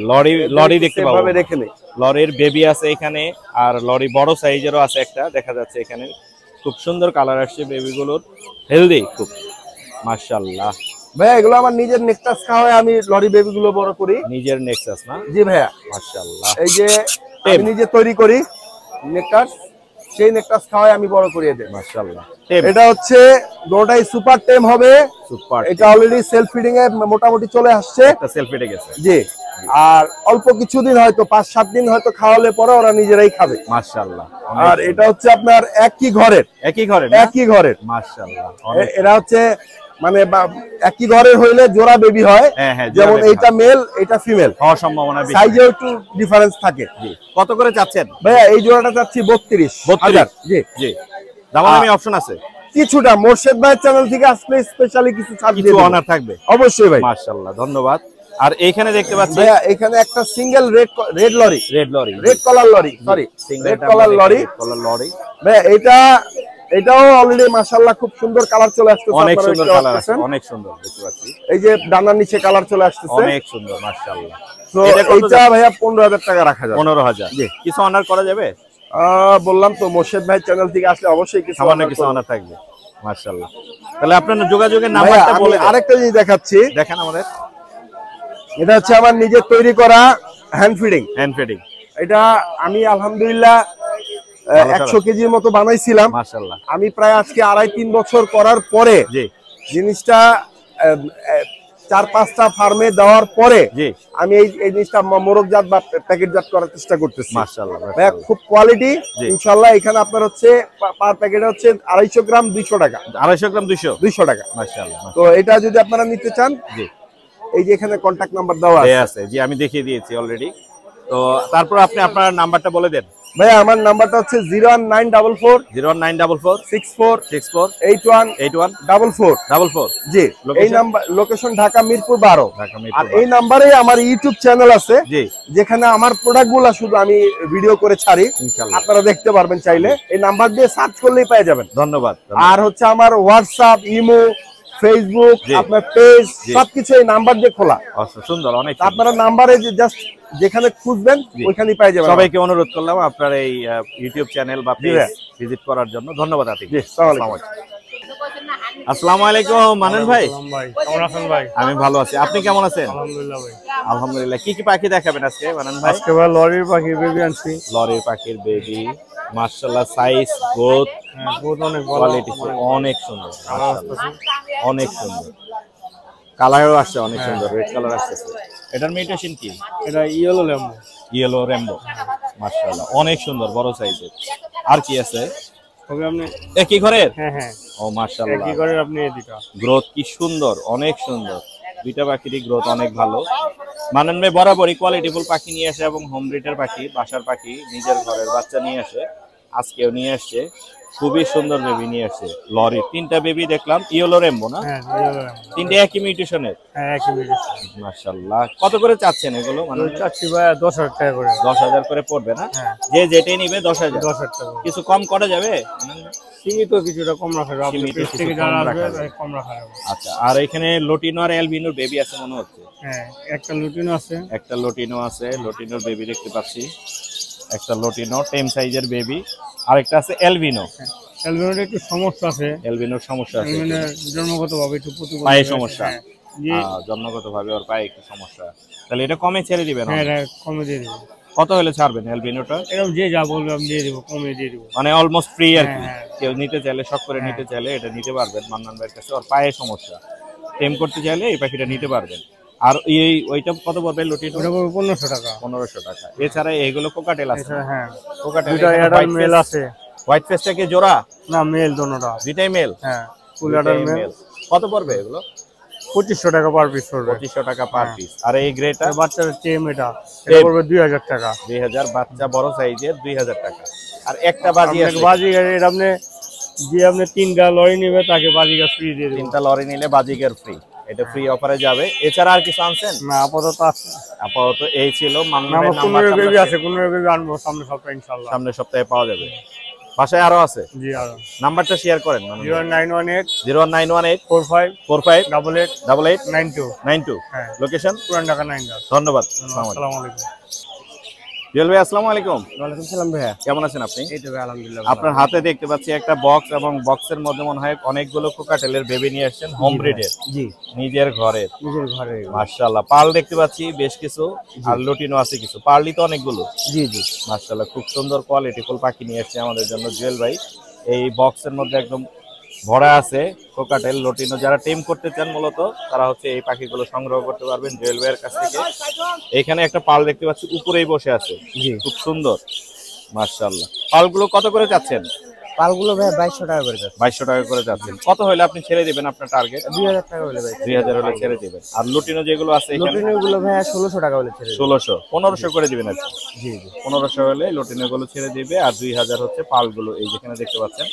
লরি দেখতে পাবো। দেখে নেই। লরির বেবি আছে এখানে, আর লরি বড় সাইজেরও আছে একটা, দেখা যাচ্ছে এখানে। খুব সুন্দর কালার আসছে বেবিগুলোর, হেলদি খুব, মাশাআল্লাহ। ভাইয়া এগুলো আমার নিজের নেকটাস খাওয়ায় আমি লরি বেবিগুলো বড় করি। নিজের নেক্সাস না? জি ভাইয়া, মাশাআল্লাহ। এই যে আমি নিজে তৈরি করি নেকটাস, সেই নেকটাস খাওয়ায় আমি বড় করিয়ে দেই। মাশাআল্লাহ। এটা হচ্ছে দুটোই সুপার টেম হবে। সুপার। এটা অলরেডি সেলফ ফিডিং এ মোটামুটি চলে আসছে। এটা সেলফ ফিডে গেছে। জি। আর অল্প কিছুদিন, হয়তো 5-7 দিন হয়তো খাওয়ালে পরে ওরা নিজেরাই খাবে। মাশাআল্লাহ। আর এটা হচ্ছে আপনার একই ঘরের মাশাআল্লাহ। এরা হচ্ছে মানে একই ঘরের হইলে জোড়া বেবি হয়, যেমন এইটা মেল এইটা ফিমেল হওয়ার সম্ভাবনা বেশি, সাইজেও একটু ডিফারেন্স থাকে। কত করে চাচ্ছেন ভাইয়া? এই জোড়াটা চাচ্ছি 32,000। জি জি। দামাদামি অপশন আছে কিছুটা। মোর্শেদ ভাইয়ের চ্যানেল থেকে আসলে স্পেশালি কিছু ছাড় কিছু অনার থাকবে অবশ্যই ভাই। মাশাআল্লাহ, ধন্যবাদ। আর এইখানে দেখতে পাচ্ছি ভাইয়া এখানে একটা সিঙ্গেল রেড কলার লরি ভাইয়া, এটাও অলরেডি মাশাআল্লাহ খুব সুন্দর কালার চলে আসতেছে। অনেক সুন্দর কালার আছে, অনেক সুন্দর দেখতে পাচ্ছি। এই যে ডানার নিচে কালার চলে আসতেছে, অনেক সুন্দর মাশাআল্লাহ। তো এইটা ভাইয়া 15,000 টাকা রাখা যাবে। 15,000। জি। কিছু অনার করা যাবে? বললাম তো, মোর্শেদ ভাই চ্যানেল থেকে আসলে অবশ্যই কিছু অনার থাকবে। মাশাআল্লাহ। তাহলে আপনার যোগাযোগের নাম্বারটা বলে দেন। আরেকটা জিনিস দেখাচ্ছি, দেখেন আমাদের। এটা হচ্ছে আমার নিজের তৈরি করা হ্যান্ড ফিডিং। এটা আমি আলহামদুলিল্লাহ 100 কেজির মতো বানাইছিলাম। মাশাআল্লাহ। আমি প্রায় আজকে 2.5-3 বছর করার পরে জিনিসটা 4-5টা ফার্মে দেওয়ার পরে আমি এই জিনিসটা মোরগজাত বা প্যাকেটজাত করার চেষ্টা করতেছি। মাশাআল্লাহ। খুব কোয়ালিটি ইনশাআল্লাহ। এখানে আপনার হচ্ছে পার প্যাকেটে হচ্ছে 250 গ্রাম 200 টাকা। 250 গ্রাম 200 টাকা। মাশাআল্লাহ। তো এটা যদি আপনারা নিতে চান, এই যে এখানে কন্টাক্ট নাম্বার দেওয়া আছে। জি, আমি দেখিয়ে দিয়েছি অলরেডি। তো তারপর আপনি আপনার নাম্বারটা বলে দেন। ভাইয়া আমার নাম্বারটা হচ্ছে 01944 01944 64 64 81 81 44 জি। এই নাম্বার লোকেশন ঢাকা মিরপুর 12। আর এই আর নাম্বারে আমার ইউটিউব চ্যানেল আছে, জি, যেখানে আমার প্রোডাক্টগুলো শুধু আমি ভিডিও করে ছাড়ি, ইনশাআল্লাহ আপনারা দেখতে পারবেন চাইলে। এই নাম্বার দিয়ে সার্চ করলেই পেয়ে যাবেন। ধন্যবাদ। আর হচ্ছে আমার হোয়াটসঅ্যাপ, ইমো, ফেসবুক, আপনার পেজ সবকিছু এই নাম্বার দিয়ে খোলা। সুন্দর, অনেক আপনারা নাম্বারে জাস্ট যেখানে খুঁজবেন ওইখানেই পেয়ে যাবেন। সবাইকে অনুরোধ করলাম আপনার এই ইউটিউব চ্যানেল বা পেজ ভিজিট করার জন্য। ধন্যবাদ আতিক। আসসালামু আলাইকুম মানেন ভাই। কেমন আছেন ভাই? আমি ভালো আছি, আপনি কেমন আছেন? আলহামদুলিল্লাহ ভাই। আলহামদুলিল্লাহ। কি কি পাখি দেখাবেন আজকে মানেন ভাই? আজকে ভাই লরির পাখি বেবি আনছি। লরির পাখির বেবি, মাশাআল্লাহ, সাইজ, গ্রোথ, বহুত অনেক ভালো, কোয়ালিটি অনেক সুন্দর, অনেক সুন্দর। কালারও আসছে অনেক সুন্দর, রেড কালার আসছে। এটার মিউটেশন কি? এটা ইয়েলো ল্যাম্বো। ইয়েলো র্যাম্বো, মাশাআল্লাহ, অনেক সুন্দর, বড় সাইজের। আর কি আছে? তবে আপনি একই ঘরের? হ্যাঁ হ্যাঁ, ও মাশাআল্লাহ, একই ঘরের। আপনি এদিকে গ্রোথ কি সুন্দর, অনেক সুন্দর। দুইটা পাখিরই গ্রোথ অনেক ভালো। মানন ভাই বরাবরই কোয়ালিটিফুল পাখি নিয়ে আসে এবং হোম ব্রিডের পাখি, বাসার পাখি, নিজের ঘরের বাচ্চা নিয়ে আসে। আজকেও নিয়ে আসছে, খুবই সুন্দর বেবি নিয়ে আসছে। লরি তিনটা বেবি দেখলাম, ইয়েলো রেমবো না? হ্যাঁ, ইয়েলো ল্যাম্বো। তিনটে একই মিউটেশনের? হ্যাঁ, একই মিউটেশন। মাশাআল্লাহ। কত করে চাচ্ছেন এগুলো? মানে চাচ্ছি ভাই 10,000 টাকা করে। 10,000 করে পড়বে না? হ্যাঁ, যে যেটাই নিবে 10,000। 10,000 টাকা। কিছু কম করা যাবে? সীমিত কিছুটা কম রাখা যাবে। আপনি সীমিত পেজ কিছু থেকে কম যারা রাখা আসবে যাবে। কম রাখা যাবে। আচ্ছা, আর এখানে লটিনো আর অ্যালবিনোর বেবি আছে মনে হচ্ছে। হ্যাঁ, একটা লুটিনো আছে। একটা লটিনো আছে, লটিনোর বেবি দেখতে পাচ্ছি। একটা লটিনো টেম সাইজের বেবি, আরেকটা আছে অ্যালবিনো। অ্যালবিনোর একটু সমস্যা আছে। অ্যালবিনোর সমস্যা আছে, অ্যালবিনোর জন্মগতভাবে একটু প্রতিবন্ধী পায়ে আছে। সমস্যা। হ্যাঁ, জন্মগতভাবে ওর পায়ে একটু সমস্যা। তাহলে এটা কমে ছেড়ে দিবেন? হ্যাঁ, এটা কমে দিয়ে দেবো। কত হলে ছাড়বেন অ্যালবিনোটা? এরকম যে যা বলবে আমি দিয়ে দেবো, কমে দিয়ে দেবো। মানে অলমোস্ট ফ্রি আর কি। হ্যাঁ, কেউ নিতে চাইলে, শখ করে নিতে চাইলে এটা নিতে পারবেন মান্নান ভাইয়ের কাছে। ওর পায়ে সমস্যা, টেম করতে চাইলে এই পাখিটা নিতে পারবেন। আর এই ওইটা কত পড়বে লটিনো? ওটা পড়বে 1500 টাকা। 1500 টাকা। এছাড়া এইগুলো কোকাটেল আছে? এছাড়া হ্যাঁ, কোকাটেল দুটো অ্যাডাল্ট মেল আছে। হোয়াইট ফেসটা কি জোড়া? না, মেল দোনোটা। দুইটাই মেল? হ্যাঁ, ফুল অ্যাডাল্ট মেল। কত পড়বে এগুলো? 2500 টাকা পার পিস পড়বে। 2500 টাকা পার পিস। আর এই গ্রেটা? বাচ্চার টেম এটা পড়বে 2000 টাকা। 2000, বাচ্চা বড় সাইজের 2000 টাকা। আর একটা বাজি আছে? বাজিগার এটা আপনি যে আপনি 3টা লরি নেবে তাকে বাজিগার ফ্রি দিয়ে দেবেন। 3টা লরি নিলে বাজিগার ফ্রি, এটা ফ্রি অফারে যাবে। এছাড়া আর কিছু আনছেন? না, আপাতত আছে। আপাতত এই ছিল। নাম্বার 15 বেবি আছে, 15 বেবি আনবো সামনে সপ্তাহে ইনশাআল্লাহ। সামনের সপ্তাহে পাওয়া যাবে। বাসায় আরো আছে? জি, আরো। নাম্বারটা শেয়ার করেন। 0918 0918 45 45 88 88 92 92। হ্যাঁ, লোকেশন পুরান ঢাকা 9 ধন্যবাদ। আসসালামু আলাইকুম। জুয়েল ভাই আসসালামু আলাইকুম। ওয়ালাইকুম সালাম ভাইয়া। কেমন আছেন আপনি? এই তো ভাই আলহামদুলিল্লাহ। আপনার হাতে দেখতে পাচ্ছি একটা বক্স, এবং বক্সের মধ্যে মনে হয় অনেকগুলো কোকাটেলের বেবি নিয়ে আসছেন, হোম ব্রিডের। জি, নিজের ঘরের? নিজের ঘরে। মাশাআল্লাহ। পার্ল দেখতে পাচ্ছি বেশ কিছু, আর লুটিনো আছে কিছু। পার্লি তো অনেকগুলো। জি জি, মাশাআল্লাহ, খুব সুন্দর কোয়ালিটিফুল পাখি নিয়ে আসছে আমাদের জন্য জুয়েল ভাই। এই বক্সের মধ্যে একদম ভরা আছে কোকাটেল, লটিনো। যারা টেম করতে চান মূলত তারা হচ্ছে এই পাখিগুলো সংগ্রহ করতে পারবেন জুয়েল ভাইয়ের কাছ থেকে। এখানে একটা পাল দেখতে পাচ্ছি উপরেই বসে আছে, খুব সুন্দর, মাশাআল্লাহ। পালগুলো কত করে চাচ্ছেন? পালগুলো ভাই 2200 টাকা করে যাচ্ছে। 2200 টাকা করে যাচ্ছেন। কত হলে আপনি ছেড়ে দিবেন আপনার টার্গেট? 2000 টাকা হলে ভাই। 2000 হলে ছেড়ে দিবেন। আর লুটিনো যেগুলো আছে এখানে? লুটিনো গুলো ভাই 1600 টাকা হলে ছেড়ে দিবেন। 1600, 1500 করে দিবেন আর কি। জি জি, 1500 হলে লুটিনো গুলো ছেড়ে দিবে, আর 2000 হচ্ছে পালগুলো। এই যেখানে দেখতে পাচ্ছেন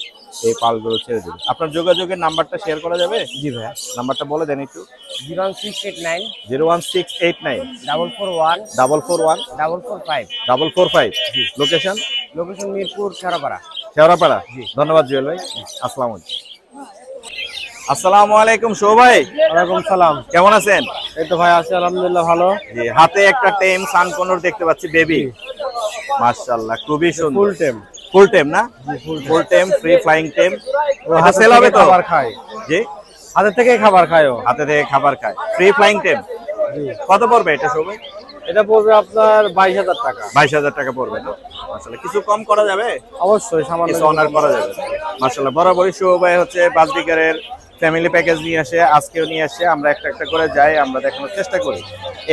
এই পালগুলো ছেড়ে দিবে। আপনার যোগাযোগের নাম্বারটা শেয়ার করা যাবে? জি ভাই, নাম্বারটা বলে দেন একটু। 01689 01689 441 441 445 445। লোকেশন? লোকেশন মিরপুর শেরাপাড়া। শেওড়াপাড়া। ধন্যবাদ জুয়েল ভাই। আসসালামু আলাইকুম। আসসালামু আলাইকুম শো ভাই। ওয়ালাইকুম সালাম। কেমন আছেন? এই তো ভাই আছি আলহামদুলিল্লাহ ভালো। জি, হাতে একটা টেম সানকোনর দেখতে পাচ্ছি বেবি, মাশাআল্লাহ, খুবই সুন্দর। ফুল টেম। ফুল টেম না? ফুল টেম, ফ্রি ফ্লাইং টেম। এটা সেল হবে তো? খাবার খায়। জি, হাতে থেকে খাবার খায় ও। হাতে থেকে খাবার খায়, ফ্রি ফ্লাইং টেম। জি, কত পড়বে এটা সবাই? এটা পড়বে আপনার 22000 টাকা। 22000 টাকা পড়বে না? মাশাআল্লাহ, কিছু কম করা যাবে? অবশ্যই সামান্য কিছু অনার করা যাবে। মাশাআল্লাহ, বরাবরই শো ভাই হচ্ছে বাজদিকারের ফ্যামিলি প্যাকেজ নিয়ে আসে, আজকেও নিয়ে আসে। আমরা একটা একটা করে যাই, আমরা দেখানোর চেষ্টা করি।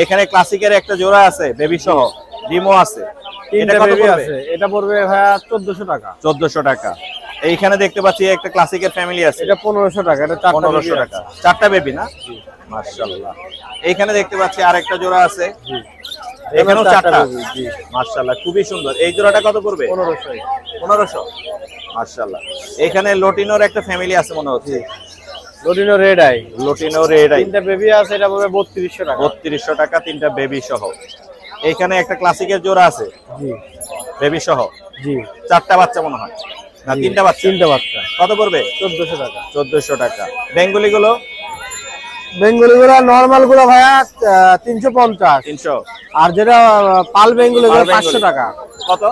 এখানে ক্লাসিকের একটা জোড়া আছে বেবি সহ, ডিমো আছে। এটা কত পড়বে? এটা পড়বে ভাইয়া 1400 টাকা। 1400 টাকা। এইখানে দেখতে পাচ্ছি একটা ক্লাসিকের ফ্যামিলি আছে, এটা 1500 টাকা। এটা 1500 টাকা। চারটা বেবি না? মাশাআল্লাহ। এইখানে দেখতে পাচ্ছি আরেকটা জোড়া আছে, এখানেও চারটা। মাশাআল্লাহ খুবই সুন্দর। এই জোড়াটা কত পড়বে? 1500। মাশাআল্লাহ। এখানে লটিনোর একটা ফ্যামিলি আছে মনে হচ্ছে। লটিনো রেড আই। লটিনো red eye. তিনটা বেবি আছে, এটা পড়বে 3200 টাকা। 3200 টাকা তিনটা বেবি সহ। এখানে একটা ক্লাসিকের জোড়া আছে। জি। বেবি সহ। জি। চারটা বাচ্চা মনে হয়। না তিনটা বাচ্চা? তিনটা বাচ্চা। কত পড়বে? 1400 টাকা। 1400 টাকা। বেঙ্গলি গুলো? বেঙ্গলি গুলো নরমাল গুলো ভাইয়া 350। 300। আর যেটা পাল বেঙ্গলি গুলো 500 টাকা। কত?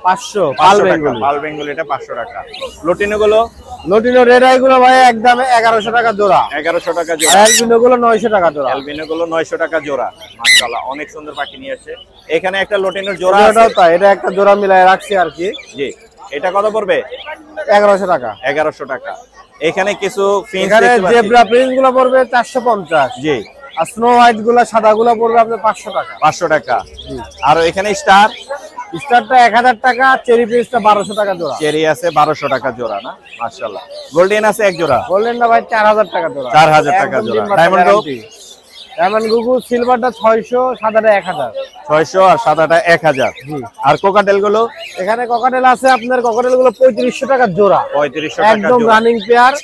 500 পাল বেঙ্গলি। পাল বেঙ্গলি এটা 500 টাকা। লটিনো গুলো? লটিনো রেড আই গুলো ভাইয়া একদমে 1100 টাকা জোড়া। 1100 টাকা জোড়া। অ্যালবিনো গুলো 900 টাকা জোড়া। অ্যালবিনো গুলো 900 টাকা জোড়া। মাশাআল্লাহ অনেক সুন্দর পাখি নিয়ে আসছে। এখানে একটা লটিনোর জোড়া আছে। এটাও তাই, এটা একটা জোড়া মিলায় রাখছি আর কি। জি। এটা কত পড়বে? 1100 টাকা। 1100 টাকা। এখানে কিছু ফিঞ্চ এখানে দেখতে পাচ্ছি। জেব্রা প্রিন্স গুলো পড়বে 450। জি। আর স্নো হোয়াইট গুলো সাদা গুলো পড়বে আপনার 500 টাকা। 500 টাকা। আর এখানে স্টার? স্টারটা 1000 টাকা, চেরি প্রিন্সটা 1200 টাকা জোড়া। চেরি আছে 1200 টাকা জোড়া না? মাশাআল্লাহ। গোল্ডেন আছে এক জোড়া। গোল্ডেনটা ভাই 4000 টাকা জোড়া। 4000 টাকা জোড়া। ডায়মন্ড ডায়মন্ড গুগু সিলভারটা 600, সাদাটা 1000। 600 আর সাদাটা 1000। আর কোকাটেল গুলো? এখানে কোকাটেল আছে আপনার, কোকাটেল গুলো 3500 টাকা জোড়া। 3500 টাকা একদম জোড়া। রানিং পেয়ার,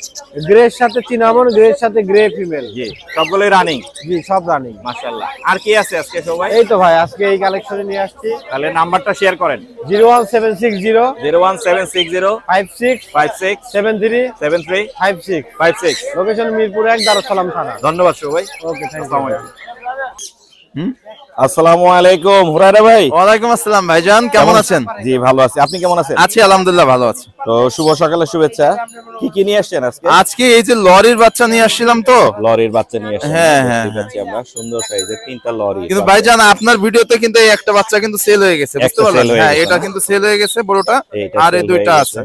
গ্রের সাথে চিনামন, গ্রের সাথে গ্রে ফিমেল। জি। সবগুলোই রানিং? জি সব রানিং। মাশাআল্লাহ। আর কি আছে আজকে সবাই? এই তো ভাই আজকে এই কালেকশনে নিয়ে আসছি। তাহলে নাম্বারটা শেয়ার করেন। 01760 01760 56 56 73 73 56। 56। লোকেশন মিরপুর 1, দারুসালাম থানা। ধন্যবাদ সবাই। Okay thank you. আসসালামু আলাইকুম হুরায়রা ভাই। ওয়ালাইকুম আসসালাম ভাইজান, কেমন আছেন? জি ভালো আছি। আপনি কেমন আছেন? আছি আলহামদুলিল্লাহ, ভালো আছি। তো শুভ সকালের শুভেচ্ছা। কি কি নিয়ে আসছেন আজকে? আজকে এই যে লরির বাচ্চা নিয়ে আসছিলাম তো। লরির বাচ্চা নিয়ে আসছেন? হ্যাঁ, হ্যাঁ, দেখতে পাচ্ছি আমরা সুন্দর সাইজের তিনটা লরি। কিন্তু ভাইজান আপনার ভিডিওতে কিন্তু এই একটা বাচ্চা কিন্তু সেল হয়ে গেছে, বুঝতে পারলেন? হ্যাঁ, এটা কিন্তু সেল হয়ে গেছে বড়টা, আর এই দুইটা আছে।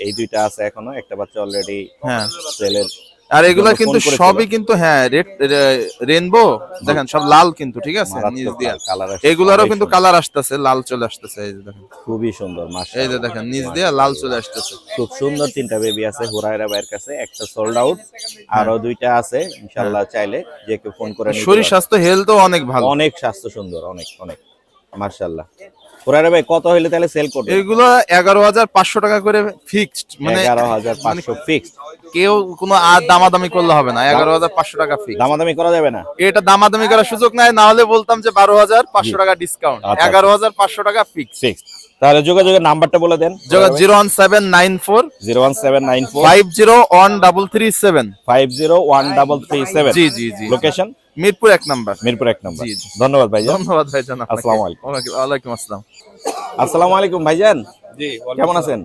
এই দুইটা আছে এখনো, একটা বাচ্চা অলরেডি হ্যাঁ সেলের। আর এগুলা কিন্তু সবই কিন্তু হ্যাঁ রেনবো, দেখেন সব লাল কিন্তু, ঠিক আছে? নিচ দিয়া এগুলারও কিন্তু কালার আসতেছে, লাল চলে আসতেছে। এই যে দেখেন খুবই সুন্দর মাশাআল্লাহ। এই যে দেখেন নিচ দিয়া লাল চলে আসতেছে। খুব সুন্দর তিনটা বেবি আছে হুরায়রা ভাইয়ের কাছে। একটা সোল্ড আউট, আরো দুইটা আছে। ইনশাআল্লাহ চাইলে যে কেউ ফোন করে নিতে। শরীর স্বাস্থ্য হেলথও অনেক ভালো, অনেক স্বাস্থ্য সুন্দর, অনেক অনেক মাশাআল্লাহ। হুরায়রা ভাই কত হইলে তাহলে সেল করবে? এগুলো 11500 টাকা করে ফিক্সড, মানে 11500 ফিক্সড। কেউ কোনো আর দামাদামি করলে হবে না। 11500 টাকা ফিক্স। দামাদামি করা যাবে না? এটা দামাদামি করার সুযোগ নাই, না হলে বলতাম যে 12500 টাকা ডিসকাউন্ট। 11500 টাকা ফিক্স। তাহলে যোগাযোগের নাম্বারটা বলে দেন। 01794 01794 501337 501337। জি জি জি। Location Mirpur 1 number. Mirpur 1 number. জি জি। ধন্যবাদ ভাইজান। ধন্যবাদ ভাইজান। আসসালামু আলাইকুম। ওয়ালাইকুম আসসালাম। আসসালামু আলাইকুম ভাইজান। জি কেমন আছেন?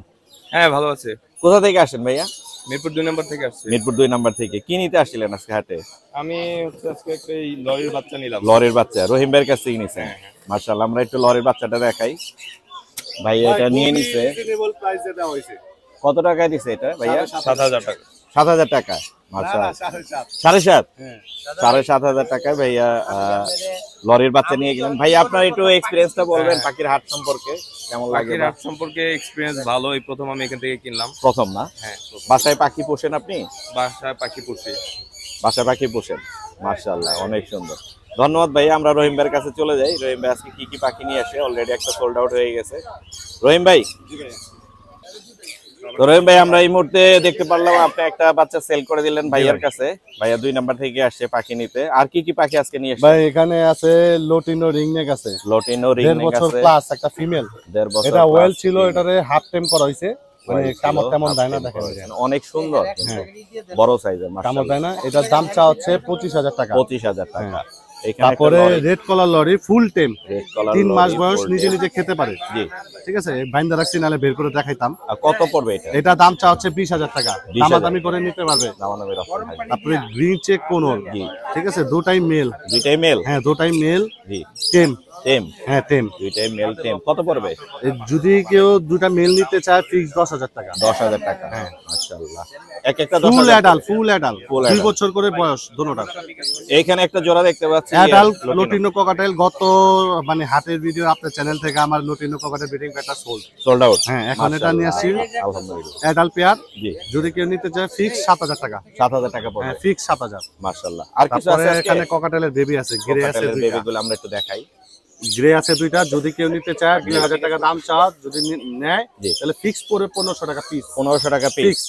হ্যাঁ ভালো আছে। কোথা থেকে আসেন ভাইয়া? মিরপুর 2 নম্বর থেকে আসছি। মিরপুর 2 নাম্বার থেকে। কি নিতে আসছিলেন আজকে হাটে? আমি হচ্ছে আজকে একটা এই লরির বাচ্চা নিলাম। লরির বাচ্চা রহিম ভাইয়ের কাছ থেকে নিছেন? মাশাআল্লাহ। আমরা একটু লরির বাচ্চাটা দেখাই। ভাই এটা নিয়ে নিছে। কত টাকায় দিছে এটা ভাইয়া? 7000 টাকা। 7000 টাকা। মাশাআল্লাহ। 7.5 7.5 টাকায় ভাইয়া লরির বাচ্চা নিয়ে গেলেন। ভাই আপনার একটু এক্সপেরিয়েন্সটা বলবেন পাখির হাট সম্পর্কে, কেমন লাগে? পাখির হাট সম্পর্কে এক্সপেরিয়েন্স ভালো। এই প্রথম আমি এখান থেকে কিনলাম। প্রথম না? হ্যাঁ। বাসায় পাখি পোষেন আপনি? বাসায় পাখি পুষি। বাসায় পাখি পোষেন? মাশাআল্লাহ অনেক সুন্দর। ধন্যবাদ ভাই। আমরা রহিম ভাইয়ের কাছে চলে যাই। রহিম ভাই আজকে কি কি পাখি নিয়ে আসে? অলরেডি একটা সোল্ড আউট হয়ে গেছে। রহিম ভাই, তো রহিম ভাই আমরা এই মুহূর্তে দেখতে পারলাম আপনি একটা বাচ্চা সেল করে দিলেন ভাইয়ার কাছে। ভাইয়া 2 নাম্বার থেকে আসছে পাখি নিতে। আর কি কি পাখি আজকে নিয়ে আসছে? ভাই এখানে আছে লটিনো রিংনেক আছে। লটিনো 1.5 রিংনেক বছর আছে। প্লাস একটা ফিমেল। 1.5 বছর। এটা ওয়েল ছিল, এটারে হাফ টেম করা হইছে। মানে কামড় তেমন দেয় না, দেখেন অনেক সুন্দর কিন্তু বড় সাইজের কামড় মাশাআল্লাহ। দেয় না। এটার দাম চা হচ্ছে 25000 টাকা। 25000 টাকা। এখানে তারপরে রেড কলার লরি ফুল টেম, রেড কলার 3 মাস বয়স, নিজে নিজে খেতে পারে। জি ঠিক আছে, বাইন্দা রাখছি, নালে বের করে দেখাইতাম। আর কত পড়বে এটা? এটা দাম চা হচ্ছে 20000 টাকা। দামাদামি করে নিতে পারবে। দামাদামির অফার ভাই। তারপরে গ্রিন চেক কোনল, জি ঠিক আছে, দুটাই মেল। দুইটাই মেল? হ্যাঁ দুটাই মেল। জি টেম। টেম? হ্যাঁ টেম। দুইটাই মেল টেম। কত পড়বে? যদি কেউ দুটা মেল নিতে চায় ফিক্স 10000 টাকা। 10000 টাকা। হ্যাঁ মাশাআল্লাহ। এক একটা ফুল 10000 অ্যাডাল, ফুল অ্যাডাল, 2 বছর করে বয়স দুটোটা। এইখানে একটা জোড়া দেখতে পাচ্ছি অ্যাডাল লটিনো ককাটেল। গত মানে হাটের ভিডিও আপনার চ্যানেল থেকে আমার লটিনো ককাটেল ব্রিডিং প্যাটা সোল্ড আউট। হ্যাঁ এখন এটা নিয়ে আসছি আলহামদুলিল্লাহ। Adult pair. জি। যদি কেউ নিতে চায় ফিক্স 7000 টাকা। 7000 টাকা পড়বে? হ্যাঁ ফিক্স 7000। মাশাআল্লাহ। আর কিছু তারপরে আছে এখানে ককাটেলের বেবি আছে, গিরে আছে দুইটা। বেবিগুলো আমরা একটু দেখাই। গ্রে আছে দুইটা, যদি কেউ নিতে চায় 2000 টাকা দাম চাওয়া, যদি নেয় তাহলে ফিক্স পড়বে 1500 টাকা পিস। 1500 টাকা পিস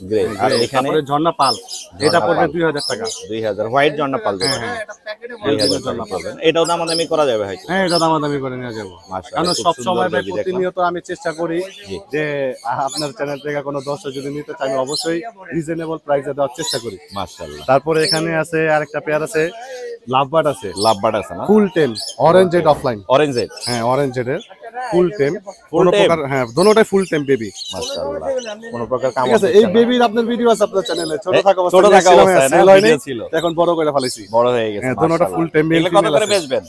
গ্রে। আর এখানে তারপরে ঝর্ণা পাল, এটা পড়বে 2000 টাকা। 2000 হোয়াইট জর্না পাল। হ্যাঁ 2000 জর্না পাল। এটাও দামাদামি করা যাবে হয়তো। হ্যাঁ এটা দামাদামি করে নেওয়া যাবে। কারণ সব সময় ভাই প্রতিনিয়ত আমি চেষ্টা করি যে আপনার চ্যানেল থেকে কোনো দর্শক যদি নিতে চায় আমি অবশ্যই রিজনেবল প্রাইসে দেওয়ার চেষ্টা করি। মাশাআল্লাহ। তারপরে এখানে আছে আরেকটা পেয়ার আছে, লাভবার্ড আছে। লাভবার্ড আছে না? ফুল টেম orange Z offline. Orange Z. হ্যাঁ অরেঞ্জ জেডের ফুল টেম, কোনো প্রকার হ্যাঁ দোনোটাই ফুল টেম বেবি। মাশাআল্লাহ। কোনো প্রকার কাম ঠিক আছে। এই বেবির আপনার ভিডিও আছে আপনার চ্যানেলে, ছোট থাকা ছোট থাকা অবস্থায় না ভিডিও ছিল, এখন বড় করে ফেলেছি, বড় হয়ে গেছে। হ্যাঁ দোনোটা ফুল টেম। এগুলো কত করে বেচবেন?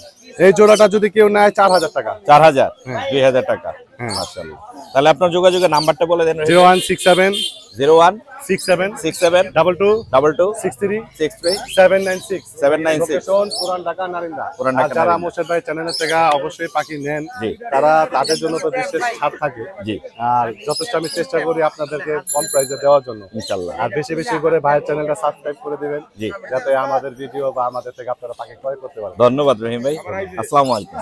এই জোড়াটা যদি কেউ নেয় 4000 টাকা। 4000 2000 টাকা। মাশাআল্লাহ। তাহলে আপনার যোগাযোগের নাম্বারটা বলে দেন। 0167 67 22 22 63 63 796 796। লোকেশন পুরান ঢাকা নারিন্দা। পুরান ঢাকা। যারা মোর্শেদ ভাই চ্যানেলের থেকে অবশ্যই পাখি নেন, তারা তাদের জন্য তো বিশেষ ছাড় থাকে। জি। আর যথেষ্ট আমি চেষ্টা করি আপনাদেরকে কম প্রাইসে দেওয়ার জন্য ইনশাআল্লাহ। আর বেশি বেশি করে ভাইয়ের চ্যানেলটা সাবস্ক্রাইব করে দিবেন, যাতে আমাদের ভিডিও বা আমাদের থেকে আপনারা পাখি ক্রয় করতে পারেন। ধন্যবাদ রহিম ভাই। আসসালামু আলাইকুম।